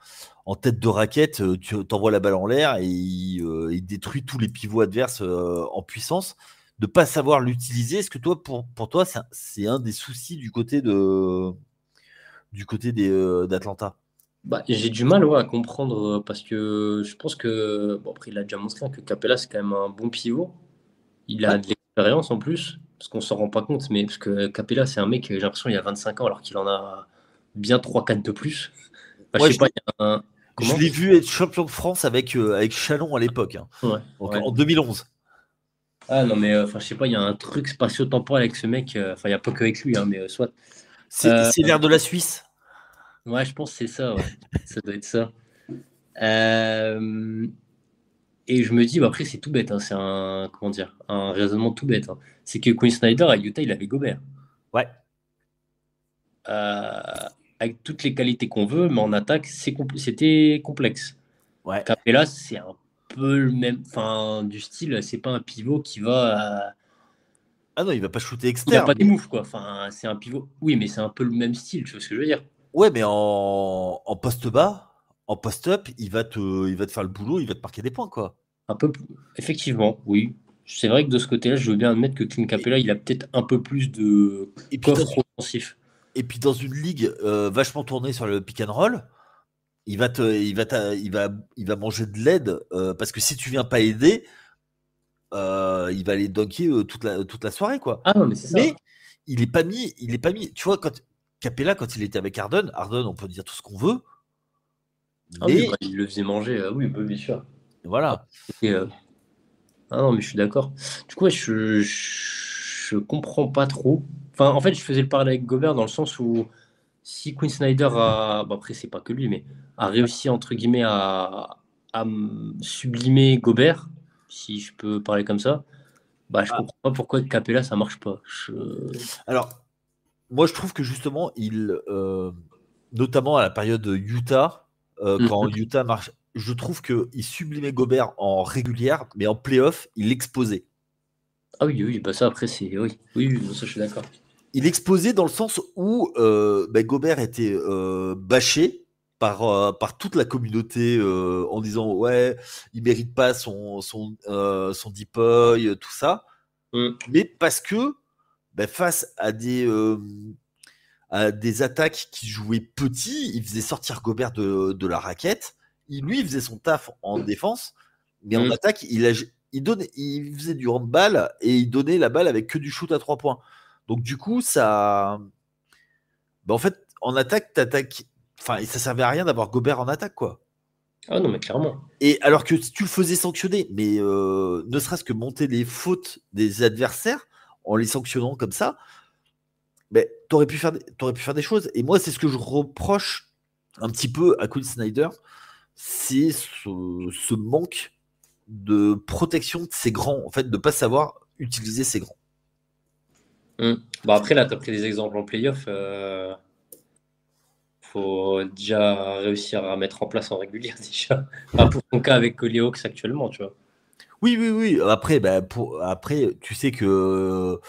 tête de raquette, tu t'envoies la balle en l'air et il détruit tous les pivots adverses en puissance. De pas savoir l'utiliser, est-ce que toi, pour toi, c'est un des soucis du côté d'Atlanta? Bah, j'ai du mal ouais, à comprendre parce que je pense que, bon, après, il a déjà montré que Capella, c'est quand même un bon pivot. Il Ouais. a de l'expérience en plus, parce qu'on s'en rend pas compte, mais parce que Capella, c'est un mec, j'ai l'impression, il a 25 ans alors qu'il en a bien trois quatre de plus. Enfin, je Moi, sais pas, il y a un. je Comment? l'ai vu être champion de France avec Chalon à l'époque, hein. Ouais, Donc ouais. en 2011. Ah non, mais enfin, je sais pas, il y a un truc spatio-temporel avec ce mec. Enfin, il n'y a pas que avec lui, hein, mais soit. C'est Euh, c'est l'air de la Suisse. ouais, je pense que c'est ça, ouais. Ça doit être ça. Euh, et je me dis, bah, après, c'est tout bête, hein, c'est un, comment dire, un raisonnement tout bête, hein. C'est que Quinn Snyder à Utah, il avait Gobert. Ouais, Euh, avec toutes les qualités qu'on veut, mais en attaque, c'était complexe. ouais. Capella, c'est un peu le même, enfin, du style, c'est pas un pivot qui va. Ah non, il va pas shooter Il a externe. pas des moves, quoi. Enfin, c'est un pivot. Oui, mais c'est un peu le même style, tu vois ce que je veux dire. Ouais, mais en poste bas, en post-up, il va te faire le boulot, il va te marquer des points, quoi. Un peu, effectivement, oui. C'est vrai que de ce côté-là, je veux bien admettre que Clint Et, Capella, il a peut-être un peu plus de et puis dans, coffre offensif. et puis dans une ligue vachement tournée sur le pick and roll, il va manger de l'aide parce que si tu viens pas aider, il va aller dunker toute la soirée, quoi. Ah non, mais c'est Mais ça. il est pas mis. Tu vois, Capella, quand il était avec Harden, on peut dire tout ce qu'on veut, Ah oui, bah, mais il le faisait manger, oui, bah, bien sûr. voilà. Et, ah non, mais je suis d'accord. Du coup, ouais, je comprends pas trop. Enfin, en fait, je faisais le parallèle avec Gobert dans le sens où si Quinn Snyder a, bah, après, c'est pas que lui, mais a réussi, entre guillemets, à sublimer Gobert, si je peux parler comme ça, bah, je Ah, comprends pas pourquoi Capella, ça marche pas. alors, moi, je trouve que justement, notamment à la période Utah, quand Mhm. Utah marche, je trouve qu'il sublimait Gobert en régulière, mais en playoff, il l'exposait. Ah oui, oui, bah ça, après, c'est. Oui, oui, oui, ça, je suis d'accord. Il exposait dans le sens où Gobert était bâché par toute la communauté en disant ouais, il mérite pas son depoy, tout ça, Mm. mais parce que face à des attaques qui jouaient petit, il faisait sortir Gobert de la raquette. Lui, il faisait son taf en défense, mais en Mm. attaque, il faisait du handball et il donnait la balle avec que du shoot à 3 points. Donc du coup, en fait, en attaque, t'attaques. Enfin, ça servait à rien d'avoir Gobert en attaque, quoi. Ah non, mais clairement. Et alors que si tu le faisais sanctionner, mais ne serait-ce que monter les fautes des adversaires en les sanctionnant comme ça, ben, t'aurais pu faire des choses. Et moi, c'est ce que je reproche un petit peu à Quinn Snyder, c'est ce manque de protection de ses grands, en fait, de pas savoir utiliser ses grands. Mm. Bon, après, là, tu as pris des exemples en playoff. Faut déjà réussir à mettre en place en régulier, déjà. Pas pour ton cas avec les Hawks actuellement, tu vois. Oui, oui, oui. Après, après, tu sais que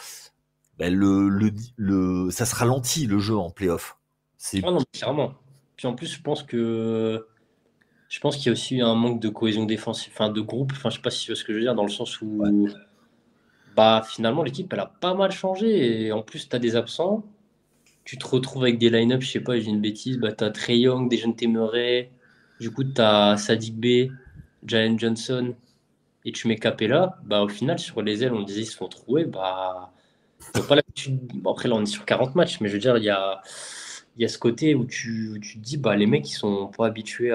ça se ralentit le jeu en playoff. C'est Ah non, mais clairement. Puis en plus, je pense que Je pense qu'il y a aussi un manque de cohésion défensive, enfin de groupe. Enfin, je sais pas si tu vois ce que je veux dire, dans le sens Ouais. où bah finalement l'équipe elle a pas mal changé et en plus tu as des absents. Tu te retrouves avec des line-up, je sais pas, j'ai une bêtise, bah tu as Trae Young, Dejounte Murray, du coup tu as Sadiq Bey, Jalen Johnson et tu mets Capella, bah au final sur les ailes on disait ils se font trouer, bah ils ont pas l'habitude. Bon, après là on est sur 40 matchs, mais je veux dire il y a ce côté où tu te dis bah les mecs ils sont pas habitués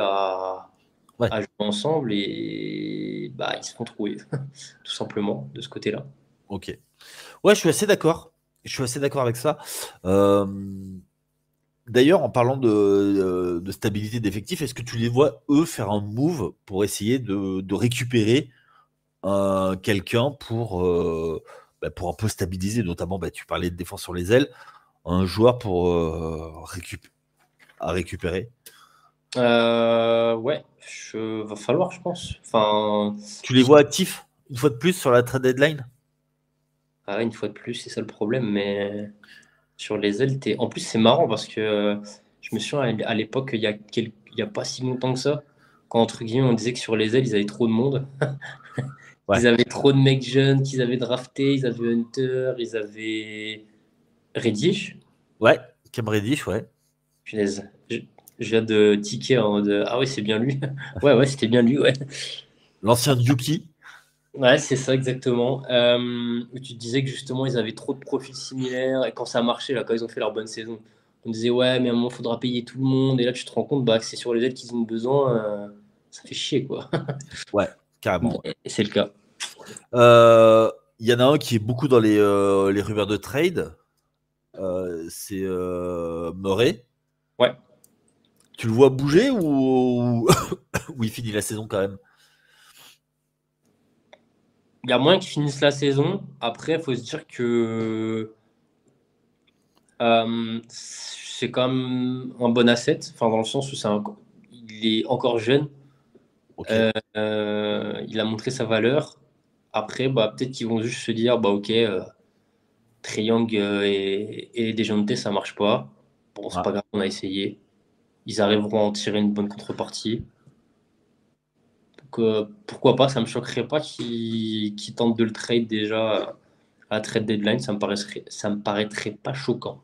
Ouais, à jouer ensemble et bah ils se font trouer tout simplement de ce côté-là. ok. Ouais, je suis assez d'accord. Je suis assez d'accord avec ça. Euh, D'ailleurs, en parlant de stabilité d'effectifs, est-ce que tu les vois, eux, faire un move pour essayer de récupérer quelqu'un pour un peu stabiliser, notamment, tu parlais de défense sur les ailes, un joueur pour à récupérer. Ouais, va falloir, je pense. Enfin, Tu les vois actifs, une fois de plus, sur la trade deadline? ah, une fois de plus, c'est ça le problème. Mais sur les ailes, en plus, c'est marrant parce que je me souviens à l'époque, il y a pas si longtemps que ça, quand entre guillemets, on disait que sur les ailes, ils avaient trop de monde. Ouais. Ils avaient trop de mecs jeunes qu'ils avaient draftés. Ils avaient Hunter, ils avaient Reddish. Ouais, Cam Reddish, ouais. Punaise. Je viens de ticker en mode ah ouais, c'est bien lui. Ouais, ouais, c'était bien lui, ouais. L'ancien Yuki. Ouais, c'est ça exactement. Où tu te disais que justement ils avaient trop de profils similaires et quand ça marchait, là, quand ils ont fait leur bonne saison, on disait ouais, mais à un moment il faudra payer tout le monde et là tu te rends compte bah, que c'est sur les aides qu'ils ont besoin, ça fait chier quoi. Ouais, carrément. Et c'est le cas. Il y en a un qui est beaucoup dans les rumeurs de trade. C'est Murray. Ouais, Tu le vois bouger ou il finit la saison quand même? il y a moins qu'ils finissent la saison. Après, il faut se dire que c'est quand même un bon asset, enfin dans le sens où il est encore jeune. Ok. Il a montré sa valeur. Après, bah, peut-être qu'ils vont juste se dire, bah, ok, Trae Young et Dejounte, ça marche pas. Bon, c'est Ah, pas grave, on a essayé. Ils arriveront à en tirer une bonne contrepartie. Donc, pourquoi pas, ça me choquerait pas qu'ils tentent de le trade déjà à trade deadline. Ça me paraîtrait pas choquant.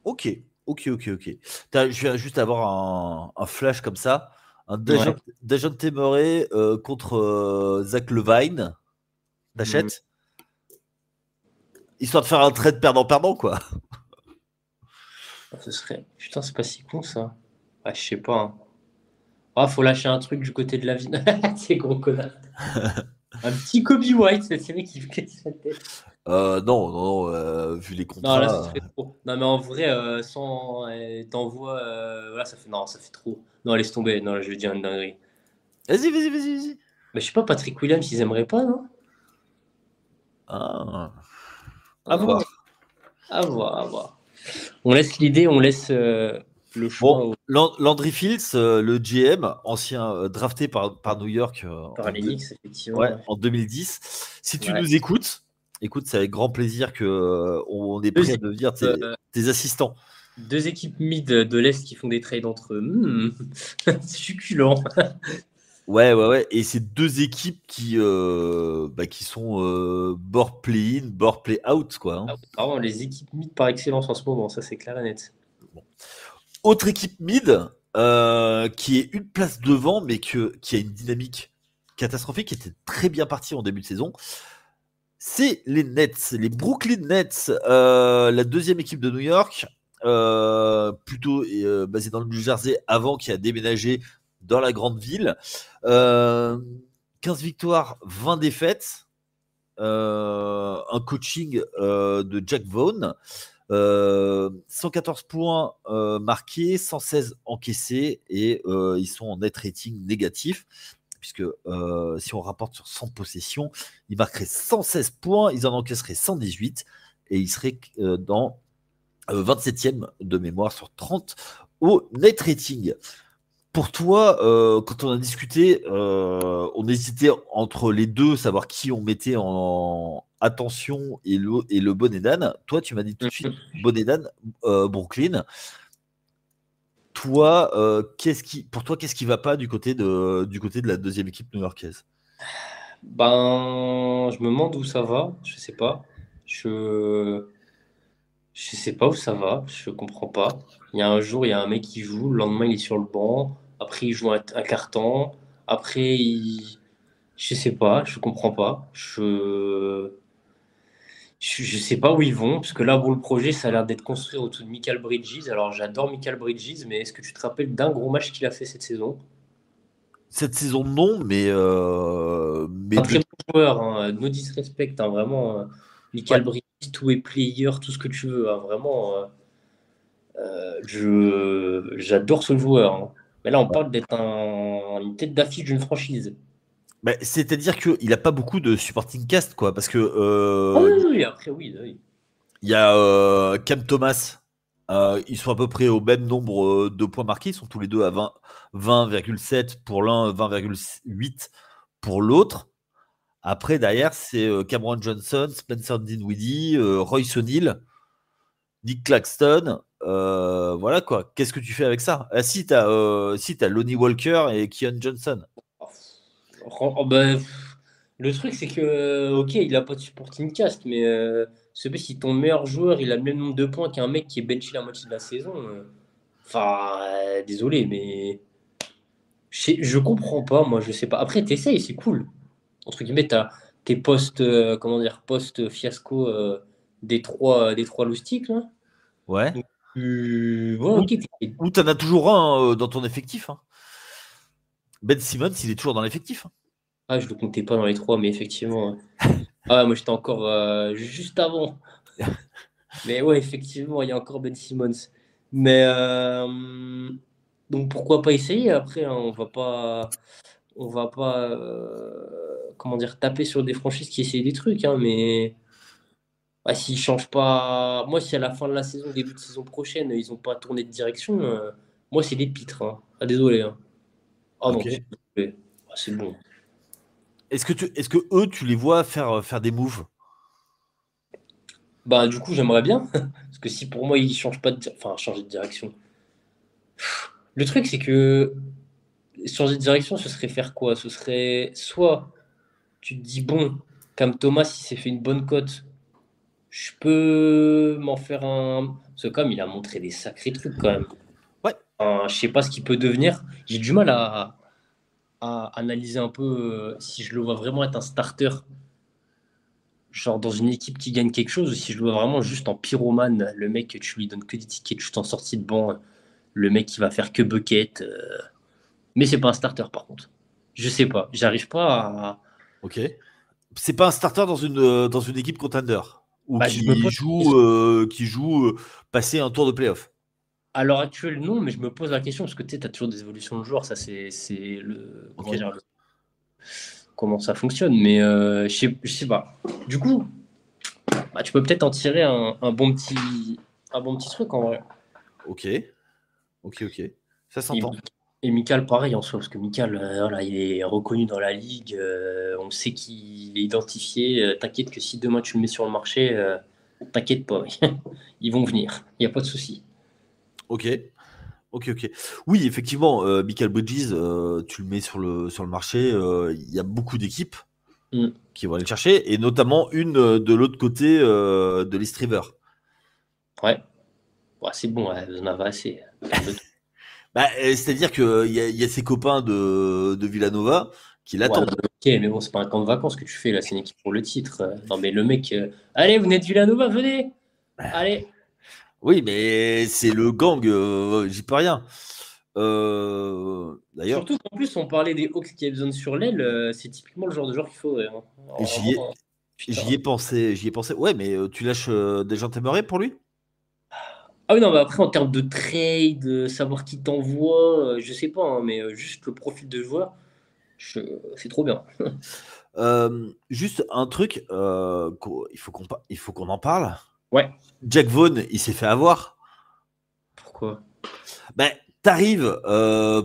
ok. Ok, ok, ok. Je viens juste avoir un flash comme ça. Un Ouais. Dejounte Murray contre Zach Levine. Hmm. T'achètes? Histoire de faire un trade perdant-perdant, quoi. Ce serait. Putain, c'est pas si con ça. Ah, je sais pas, hein. Ah, faut lâcher un truc du côté de la ville. C'est gros connard. Un petit Kobe White, c'est vrai qu'il fait sa tête. Non, non, non, vu les Non, là, contrats. ça fait trop. Non, mais en vrai, sans t'envoies, voilà, ça fait non, ça fait trop. Non, laisse tomber. Non, là, je vais dire une dinguerie. Vas-y, vas-y, vas-y, vas-y. Mais je sais pas, Patrick Williams, ils aimeraient pas, non? Ah, à Ah, voir. à voir, à voir. On laisse l'idée, on laisse le choix Bon, Landry Fields, le GM, ancien drafté par New York par les Knicks, effectivement. ouais, Ouais. en 2010. Si tu Ouais. nous écoutes, écoute, c'est avec grand plaisir que on est Deux, prêt à devenir euh, tes assistants. deux équipes mid de l'Est qui font des trades entre eux. Succulent. Ouais, ouais, ouais. Et c'est deux équipes qui sont bord play-in, bord play-out, quoi. Hein. Ah, vraiment, les équipes mid par excellence en ce moment, ça c'est clair et net. Bon. Autre équipe mid qui est une place devant, mais qui a une dynamique catastrophique, qui était très bien partie en début de saison. C'est les Nets, les Brooklyn Nets, la deuxième équipe de New York, plutôt basée dans le New Jersey avant, qui a déménagé dans la grande ville. Euh, 15 victoires, 20 défaites, un coaching de Jack Vaughn, 114 points marqués, 116 encaissés et ils sont en net rating négatif puisque si on rapporte sur 100 possessions, ils marqueraient 116 points, ils en encaisseraient 118 et ils seraient dans 27e de mémoire sur 30 au net rating. Pour toi, quand on a discuté, on hésitait entre les deux, savoir qui on mettait en attention et le Bonedan. Toi, tu m'as dit tout de suite Bonedan, Brooklyn. toi, qu'est-ce qui va pas du côté de la deuxième équipe new-yorkaise? Ben, je me demande où ça va. Je sais pas. Je je sais pas où ça va. Je comprends pas. Il y a un jour, il y a un mec qui joue. Le lendemain, il est sur le banc. Après, il joue un carton. Après, je sais pas. Je comprends pas. Je sais pas où ils vont, parce que là, bon, le projet, ça a l'air d'être construit autour de Michael Bridges. Alors, j'adore Michael Bridges, mais est-ce que tu te rappelles d'un gros match qu'il a fait cette saison? Cette saison, non, mais Un très bon joueur, hein, no disrespect, hein, vraiment. ouais. Michael Bridges, two-way player, tout ce que tu veux, hein, vraiment. J'adore ce joueur, hein. Mais là, on parle d'être une tête d'affiche d'une franchise. Bah, c'est-à-dire qu'il a pas beaucoup de supporting cast, quoi, parce que Ah oui, oui, après, oui, oui. il y a Cam Thomas. Ils sont à peu près au même nombre de points marqués. Ils sont tous les deux à 20,7 pour l'un, 20,8 pour l'autre. Après, derrière, c'est Cameron Johnson, Spencer Dinwiddie, Royce O'Neal, Nick Claxton. Voilà quoi. Qu'est-ce que tu fais avec ça? Ah, si, t'as Lonnie Walker et Keon Johnson. Oh, bah, le truc, c'est que, ok, il a pas de supporting cast, mais si ton meilleur joueur, il a le même nombre de points qu'un mec qui est benché la moitié de la saison, enfin, désolé, mais je comprends pas, moi, je sais pas. Après, t'essayes, c'est cool. Entre guillemets, t'as tes post, comment dire, post fiasco des trois loustiques, là. Ouais. Donc, ouais, Ou, ok. ou t'en as toujours un dans ton effectif, hein. Ben Simmons, il est toujours dans l'effectif, hein. Ah, je le comptais pas dans les trois, mais effectivement. Ah, moi, j'étais encore juste avant. Mais ouais, effectivement, il y a encore Ben Simmons. Mais donc pourquoi pas essayer après, hein, on va pas, comment dire, taper sur des franchises qui essayent des trucs, hein, mais ouais, s'ils changent pas, moi si à la fin de la saison, début de saison prochaine, ils ont pas tourné de direction, moi c'est des pitres, hein. Ah désolé, hein. Ah non, je suis Ok. désolé. Ah, c'est bon. Est-ce que eux, tu les vois faire des moves? Bah du coup j'aimerais bien, parce que si pour moi ils changent pas enfin changer de direction. Le truc c'est que changer de direction, ce serait faire quoi? Ce serait soit tu te dis, bon, comme Thomas, il s'est fait une bonne cote, je peux m'en faire un. Parce que comme il a montré des sacrés trucs quand même. Ouais. Je sais pas ce qu'il peut devenir. J'ai du mal à analyser un peu si je le vois vraiment être un starter, genre dans une équipe qui gagne quelque chose, ou si je le vois vraiment juste en pyromane, le mec, tu lui donnes que des tickets juste en sortie de banc, le mec qui va faire que bucket. Mais c'est pas un starter par contre. Je sais pas. J'arrive pas à. Ok. C'est pas un starter dans une équipe contender ou Bah, je me pose la question. qui joue passer un tour de playoff. À l'heure actuelle, non, mais je me pose la question parce que tu sais, as toujours des évolutions de joueurs, ça c'est le Ok. comment dire comment ça fonctionne, mais je sais pas. Du coup, bah, tu peux peut-être en tirer un bon petit truc en vrai. Ok. Ok. Ok. Ça Et, s'entend. et Mikal, pareil en soi, parce que Mikal, voilà, il est reconnu dans la ligue, on sait qu'il est identifié. T'inquiète que si demain tu le mets sur le marché, t'inquiète pas, ils vont venir, il n'y a pas de souci. Ok. Ok. Ok. Oui, effectivement, Michael Bridges, tu le mets sur le marché. Il y a beaucoup d'équipes Mm. qui vont aller le chercher, et notamment une de l'autre côté de l'East River. Ouais. Ouais, c'est bon, ouais, vous en avez assez. Calme-toi. Bah, c'est-à-dire il y a ses copains de Villanova qui Ouais, l'attendent. ok, mais bon, c'est pas un camp de vacances que tu fais là, c'est une équipe pour le titre. Non, mais le mec, allez, vous n'êtes Villanova, venez! Allez! Oui, mais c'est le gang, j'y peux rien. D'ailleurs, Surtout qu'en plus, on parlait des Hawks qui avaient besoin sur l'aile, c'est typiquement le genre de joueur qu'il faudrait, hein. Alors, j'y ai, vraiment, putain. j'y ai pensé. Ouais, mais tu lâches des gens t'aimerais pour lui? Ah oui, non, mais après, en termes de trade, savoir qui t'envoie, je sais pas, hein, mais juste le profil de joueur, je- c'est trop bien. Juste un truc, il faut qu'on en parle. Ouais. Jack Vaughn, il s'est fait avoir. Pourquoi? Ben, t'arrives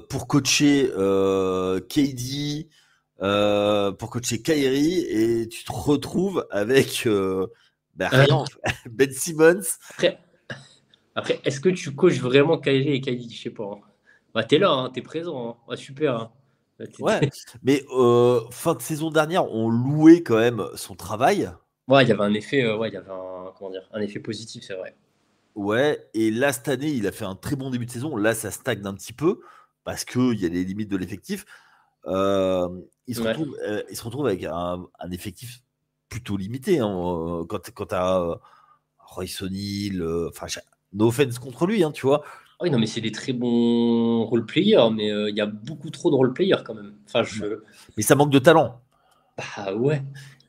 pour coacher KD, pour coacher Kyrie, et tu te retrouves avec ben, Euh, rien. Ben Simmons. après, Après, est-ce que tu coaches vraiment Kyrie et Kylie? Je sais pas, hein. Bah, t'es là, hein, t'es présent, hein. Ah, super, hein. Ouais, mais fin de saison dernière, on louait quand même son travail. Ouais, il y avait un effet, ouais, il y avait comment dire, un effet positif, c'est vrai. Ouais, et là, cette année, il a fait un très bon début de saison. Là, ça stagne un petit peu parce qu'il y a les limites de l'effectif. Ouais. Il se retrouve avec un effectif plutôt limité, hein, quand tu as Royce O'Neal, enfin, no offense contre lui, hein, tu vois. Ah oui, non, mais c'est des très bons role-players, mais il y a beaucoup trop de role-players quand même. Enfin, Mais ça manque de talent. bah ouais,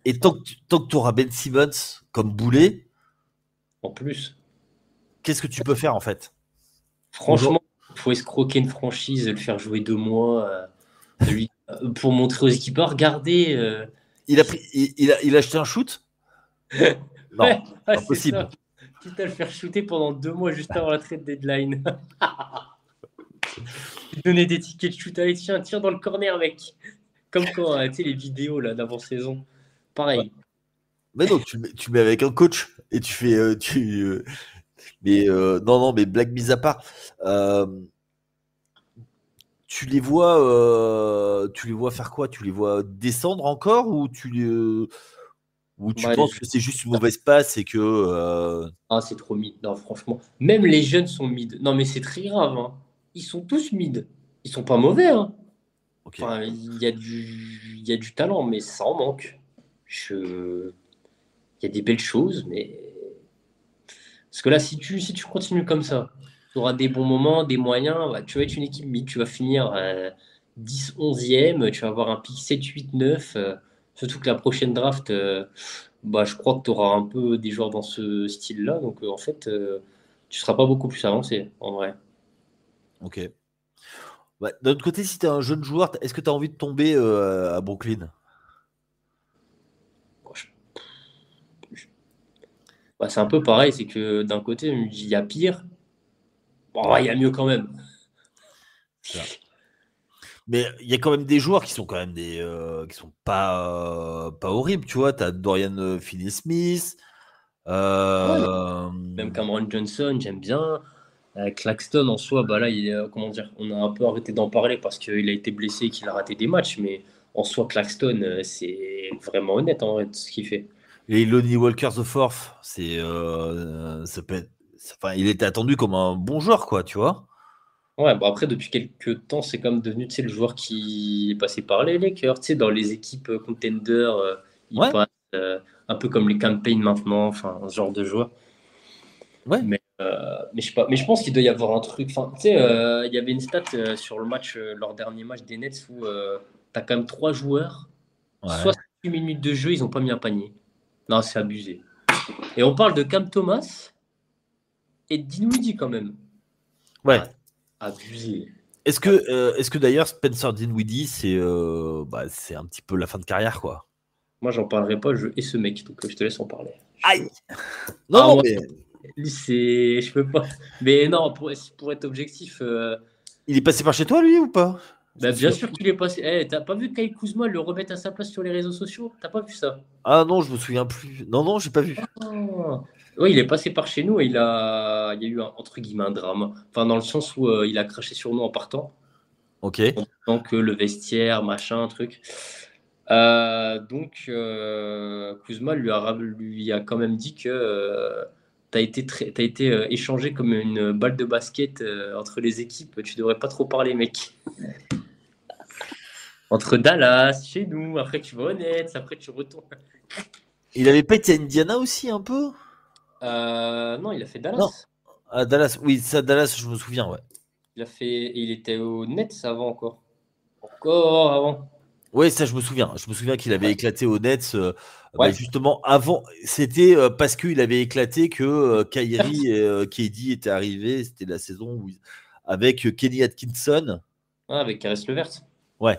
Et tant que tu auras Ben Simmons comme boulet, en plus. qu'est-ce que tu peux faire en fait? Franchement, il faut escroquer une franchise, le faire jouer 2 mois, pour montrer aux équipes, ah, regardez. Il a acheté un shoot? Ouais, Non, ouais, pas c'est possible. ça. Quitte à le faire shooter pendant 2 mois juste avant la trade deadline. Donner des tickets de shoot, allez, tiens, tire dans le corner, mec. Comme quand, tu sais, les vidéos là d'avant-saison. Ouais. Pareil. Mais non, tu mets avec un coach et tu fais. Mais non, non, mais blague mise à part, euh, tu les vois faire quoi? Tu les vois descendre encore ou tu Bah, les penses que c'est juste une mauvaise passe et que. Ah, c'est trop mid. Non, franchement. Même les jeunes sont mid. Non, mais c'est très grave, hein. Ils sont tous mid. Ils sont pas mauvais, hein. Ok. Enfin, il y a du talent, mais ça en manque. Il y a des belles choses, mais. Parce que là, si tu continues comme ça, tu auras des bons moments, des moyens. Bah, tu vas être une équipe mid. Tu vas finir 10, 11e. Tu vas avoir un pick 7, 8, 9. Surtout que la prochaine draft, bah, je crois que tu auras un peu des joueurs dans ce style-là. Donc, en fait, tu seras pas beaucoup plus avancé, en vrai. Ok. Ouais, d'un autre côté, si tu es un jeune joueur, est-ce que tu as envie de tomber à Brooklyn? Bon, bah, c'est un peu pareil. C'est que d'un côté, on me dit il y a pire. Bon, ouais, Ouais, il y a mieux quand même. c'est ça. Mais il y a quand même des joueurs qui sont quand même qui sont pas horribles, tu vois. Tu as Dorian Finney-Smith. Ah ouais, non. euh, Même Cameron Johnson, j'aime bien. Claxton, en soi, bah là, comment dire, on a un peu arrêté d'en parler parce qu'il a été blessé et qu'il a raté des matchs. Mais en soi, Claxton, c'est vraiment honnête en vrai, de ce qu'il fait. et Lonnie Walker the Fourth, ça peut enfin, il était attendu comme un bon joueur, quoi, tu vois. Ouais, bah après, depuis quelques temps, c'est comme devenu, tu sais, le joueur qui est passé par les Lakers, tu sais, dans les équipes contenders, il Ouais, passe un peu comme les campaigns maintenant, enfin, ce genre de joueur. ouais. Mais je sais pas, mais je pense qu'il doit y avoir un truc. Enfin, tu sais, il y avait une stat sur le match, leur dernier match des Nets où tu as quand même 3 joueurs, Ouais. 68 minutes de jeu, ils n'ont pas mis un panier. Non, c'est abusé. Et on parle de Cam Thomas et de Dinwiddie quand même. Ouais. Ah, abusé. Est-ce que d'ailleurs Spencer Dinwiddie, c'est un petit peu la fin de carrière, quoi. Moi, j'en parlerai pas, je hais ce mec, donc je te laisse en parler. Aïe! Non, Ah, non, moi, mais lui, c'est. Je peux pas. Mais non, pour être objectif, il est passé par chez toi, lui, ou pas? bah, Parce bien que sûr qu'il est passé. Eh, t'as pas vu Kyle Kuzma le remettre à sa place sur les réseaux sociaux? T'as pas vu ça? ah non, je me souviens plus. Non, non, j'ai pas vu. Ah. Oui, il est passé par chez nous et il y a eu entre guillemets un drame. Enfin, dans le sens où il a craché sur nous en partant, Ok. en disant que le vestiaire, machin, truc. Donc, Kuzma lui a quand même dit que t'as été échangé comme une balle de basket entre les équipes. Tu devrais pas trop parler, mec. Entre Dallas, chez nous, après tu vas au Nets, après tu retournes. Il avait pas été à Indiana aussi, un peu? Non, il a fait Non. Dallas. À Dallas, oui, ça, Dallas, je me souviens, ouais. Il était au Nets avant encore. Encore avant. Ouais, ça, je me souviens. Je me souviens qu'il avait éclaté aux Nets, bah, Ouais. justement avant. C'était parce qu'il avait éclaté que Kyrie et KD étaient arrivés. C'était la saison avec Kenny Atkinson. Ouais, avec Caris Levert. Ouais.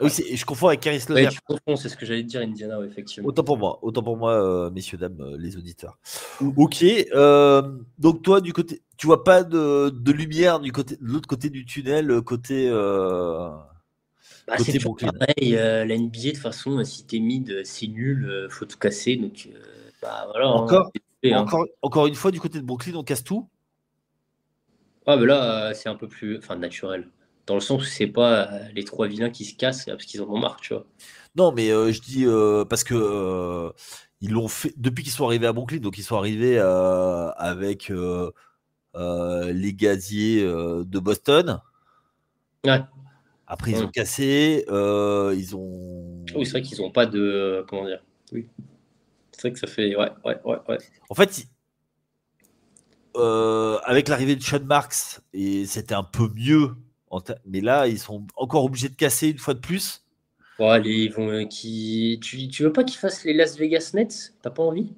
Oui, Ouais. je confonds avec Caris Ouais, Levert. tu confonds, c'est ce que j'allais te dire, Indiana, ouais, effectivement. Autant pour moi, messieurs, dames, les auditeurs. Ok. Donc toi, du côté, tu vois pas de lumière de l'autre côté du tunnel, Bah, c'est côté toujours Brooklyn. pareil. La NBA, de toute façon, si t'es mid, c'est nul, faut tout casser. Donc, bah voilà, hein, Encore, désolé, hein. encore une fois, du côté de Brooklyn, on casse tout. Ah, mais là, c'est un peu plus enfin, naturel. Dans le sens où c'est pas les trois vilains qui se cassent parce qu'ils en ont marre, tu vois. Non, mais je dis parce que ils l'ont fait depuis qu'ils sont arrivés à Brooklyn, donc ils sont arrivés avec les gaziers de Boston. Ouais. Après, ils Mm. ont cassé, ils ont. Oui, c'est vrai qu'ils ont pas de. Comment dire? Oui. C'est vrai que ça fait. Ouais, ouais, ouais, ouais. En fait, avec l'arrivée de Sean Marks, et c'était un peu mieux. Mais là, ils sont encore obligés de casser une fois de plus. Bon, allez, ils vont. Tu veux pas qu'ils fassent les Las Vegas Nets? T'as pas envie?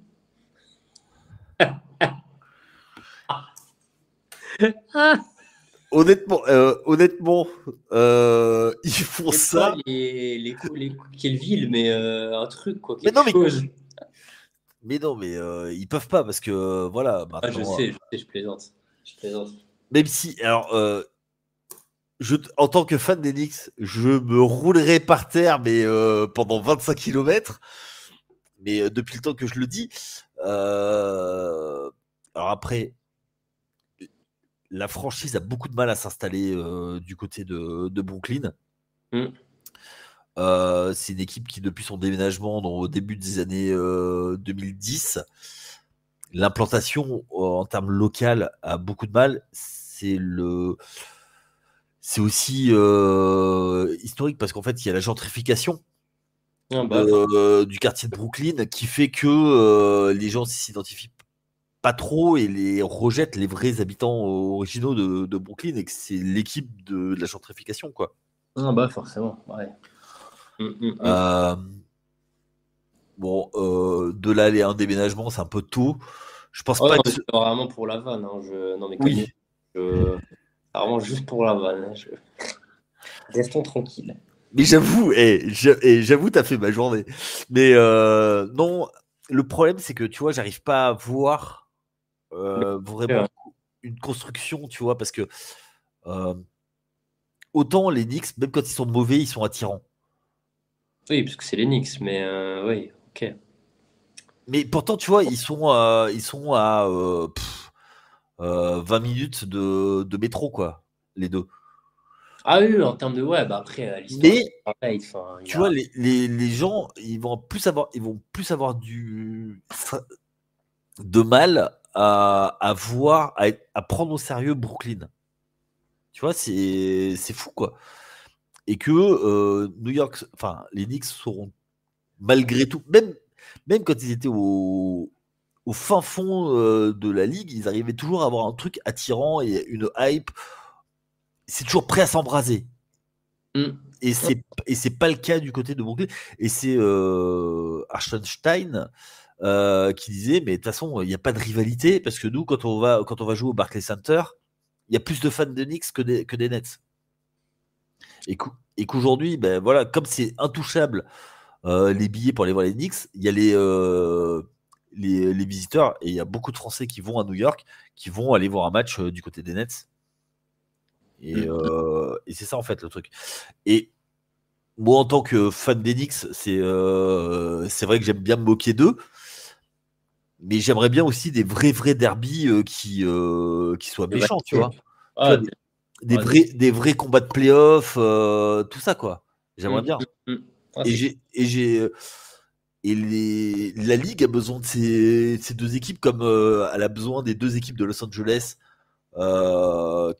Ah! Honnêtement, ils font C'est pas ça. quelle ville, mais un truc, quoi, Mais quelque non, mais chose. Mais non, mais ils peuvent pas parce que voilà, Ah, maintenant, je plaisante. Je plaisante. même si, alors, en tant que fan d'Enix, je me roulerai par terre, mais pendant 25 kilomètres. Mais depuis le temps que je le dis, alors après, la franchise a beaucoup de mal à s'installer du côté de Brooklyn. Mm. C'est une équipe qui, depuis son déménagement au début des années 2010, l'implantation en termes local a beaucoup de mal. C'est aussi historique parce qu'en fait, il y a la gentrification Ah, bah, enfin, du quartier de Brooklyn qui fait que les gens s'identifient pas trop et les rejettent les vrais habitants originaux de Brooklyn et que c'est l'équipe de la gentrification, quoi. ah, bah, forcément. Ouais. Mm, mm, mm. Euh, bon, de là aller à un déménagement, c'est un peu tôt. Je pense Oh pas non, que mais c'est vraiment pour la vanne. Hein. Non, mais calmez-vous. oui, C'est vraiment juste pour la vanne. Hein. Restons tranquilles. mais j'avoue, j'avoue, t'as fait ma journée. Mais non, le problème, c'est que tu vois, j'arrive pas à voir vraiment Ouais. une construction, tu vois, parce que euh, autant les Knicks, même quand ils sont mauvais, ils sont attirants. Oui, parce que c'est les Knicks, mais oui, ok. Mais pourtant, tu vois, ils sont à 20 minutes de métro, quoi, les deux. Ah oui, oui, en termes de ouais, bah après, l'histoire, Mais pareil. Enfin, il y tu vois, a. les gens, ils vont plus avoir de mal à voir, à prendre au sérieux Brooklyn. Tu vois, c'est fou, quoi. Et que New York, enfin, les Knicks seront malgré tout, même quand ils étaient au fin fond de la ligue, ils arrivaient toujours à avoir un truc attirant et une hype. C'est toujours prêt à s'embraser. Hmm. Et c'est pas le cas du côté de Brooklyn. Et c'est Archenstein qui disait, mais de toute façon, il n'y a pas de rivalité parce que nous, quand on va jouer au Barclays Center, il y a plus de fans de Knicks que des Nets. Et qu'aujourd'hui, ben voilà, comme c'est intouchable les billets pour aller voir les Knicks, il y a les visiteurs et il y a beaucoup de Français qui vont à New York, qui vont aller voir un match du côté des Nets. Et c'est ça en fait le truc. Et moi, en tant que fan des Knicks, c'est vrai que j'aime bien me moquer d'eux, mais j'aimerais bien aussi des vrais derbies qui soient méchants, tu vois. Tu vois, Ah, des ah, vrais combats de playoffs, tout ça, quoi. J'aimerais hmm, bien. hmm, hmm. Ah, Et c'est j'ai, et j'ai, et la Ligue a besoin de ces deux équipes comme elle a besoin des deux équipes de Los Angeles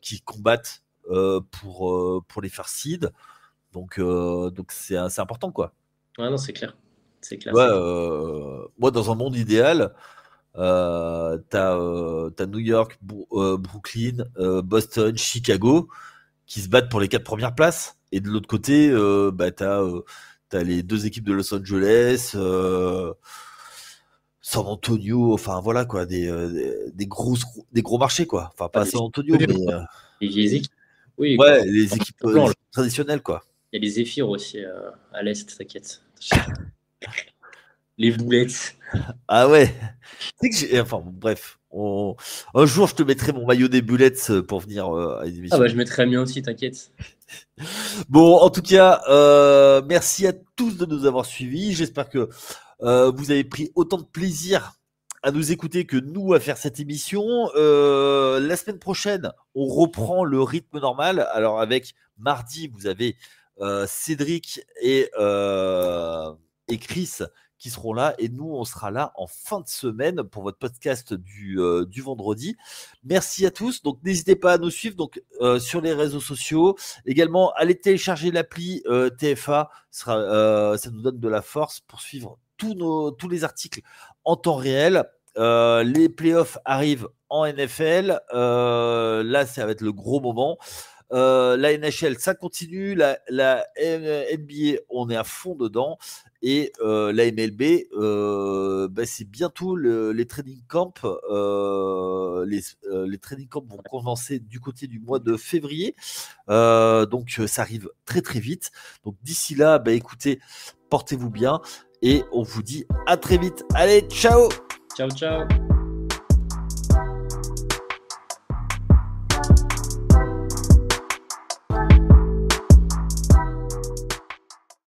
qui combattent pour les faire seed. Donc c'est important, quoi. ah non, c'est clair. C'est Tu clair, vois, c'est clair. moi, dans un monde idéal, t'as New York, Brooklyn, Boston, Chicago qui se battent pour les quatre premières places. Et de l'autre côté, bah, t'as les deux équipes de Los Angeles, San Antonio, enfin voilà quoi, des gros marchés quoi. Enfin Ah, pas San Antonio, oui, mais les vieilles équipes. Oui, ouais, quoi. les Blanc, là. équipes traditionnelles quoi. Il y a les Zéphyrs aussi à l'Est, t'inquiète. Les boulettes. Ah ouais. Tu sais que enfin bon, bref, un jour je te mettrai mon maillot des Bullets pour venir à une Ah bah émission. je mettrais le mien aussi, t'inquiète. Bon, en tout cas, merci à tous de nous avoir suivis. J'espère que vous avez pris autant de plaisir à nous écouter que nous à faire cette émission. La semaine prochaine, on reprend le rythme normal. Alors avec mardi, vous avez Cédric et Chris qui seront là, et nous on sera là en fin de semaine pour votre podcast du vendredi. Merci à tous. Donc n'hésitez pas à nous suivre donc sur les réseaux sociaux. Également, allez télécharger l'appli TFA. Ça nous donne de la force pour suivre tous les articles en temps réel. Les playoffs arrivent en NFL. Là, ça va être le gros moment. La NHL, ça continue. La NBA, on est à fond dedans. Et la MLB, c'est bientôt les training camps. Les training camps vont commencer du côté du mois de février. Donc, ça arrive très, très vite. Donc, d'ici là, écoutez, portez-vous bien. Et on vous dit à très vite. Allez, ciao! Ciao, ciao!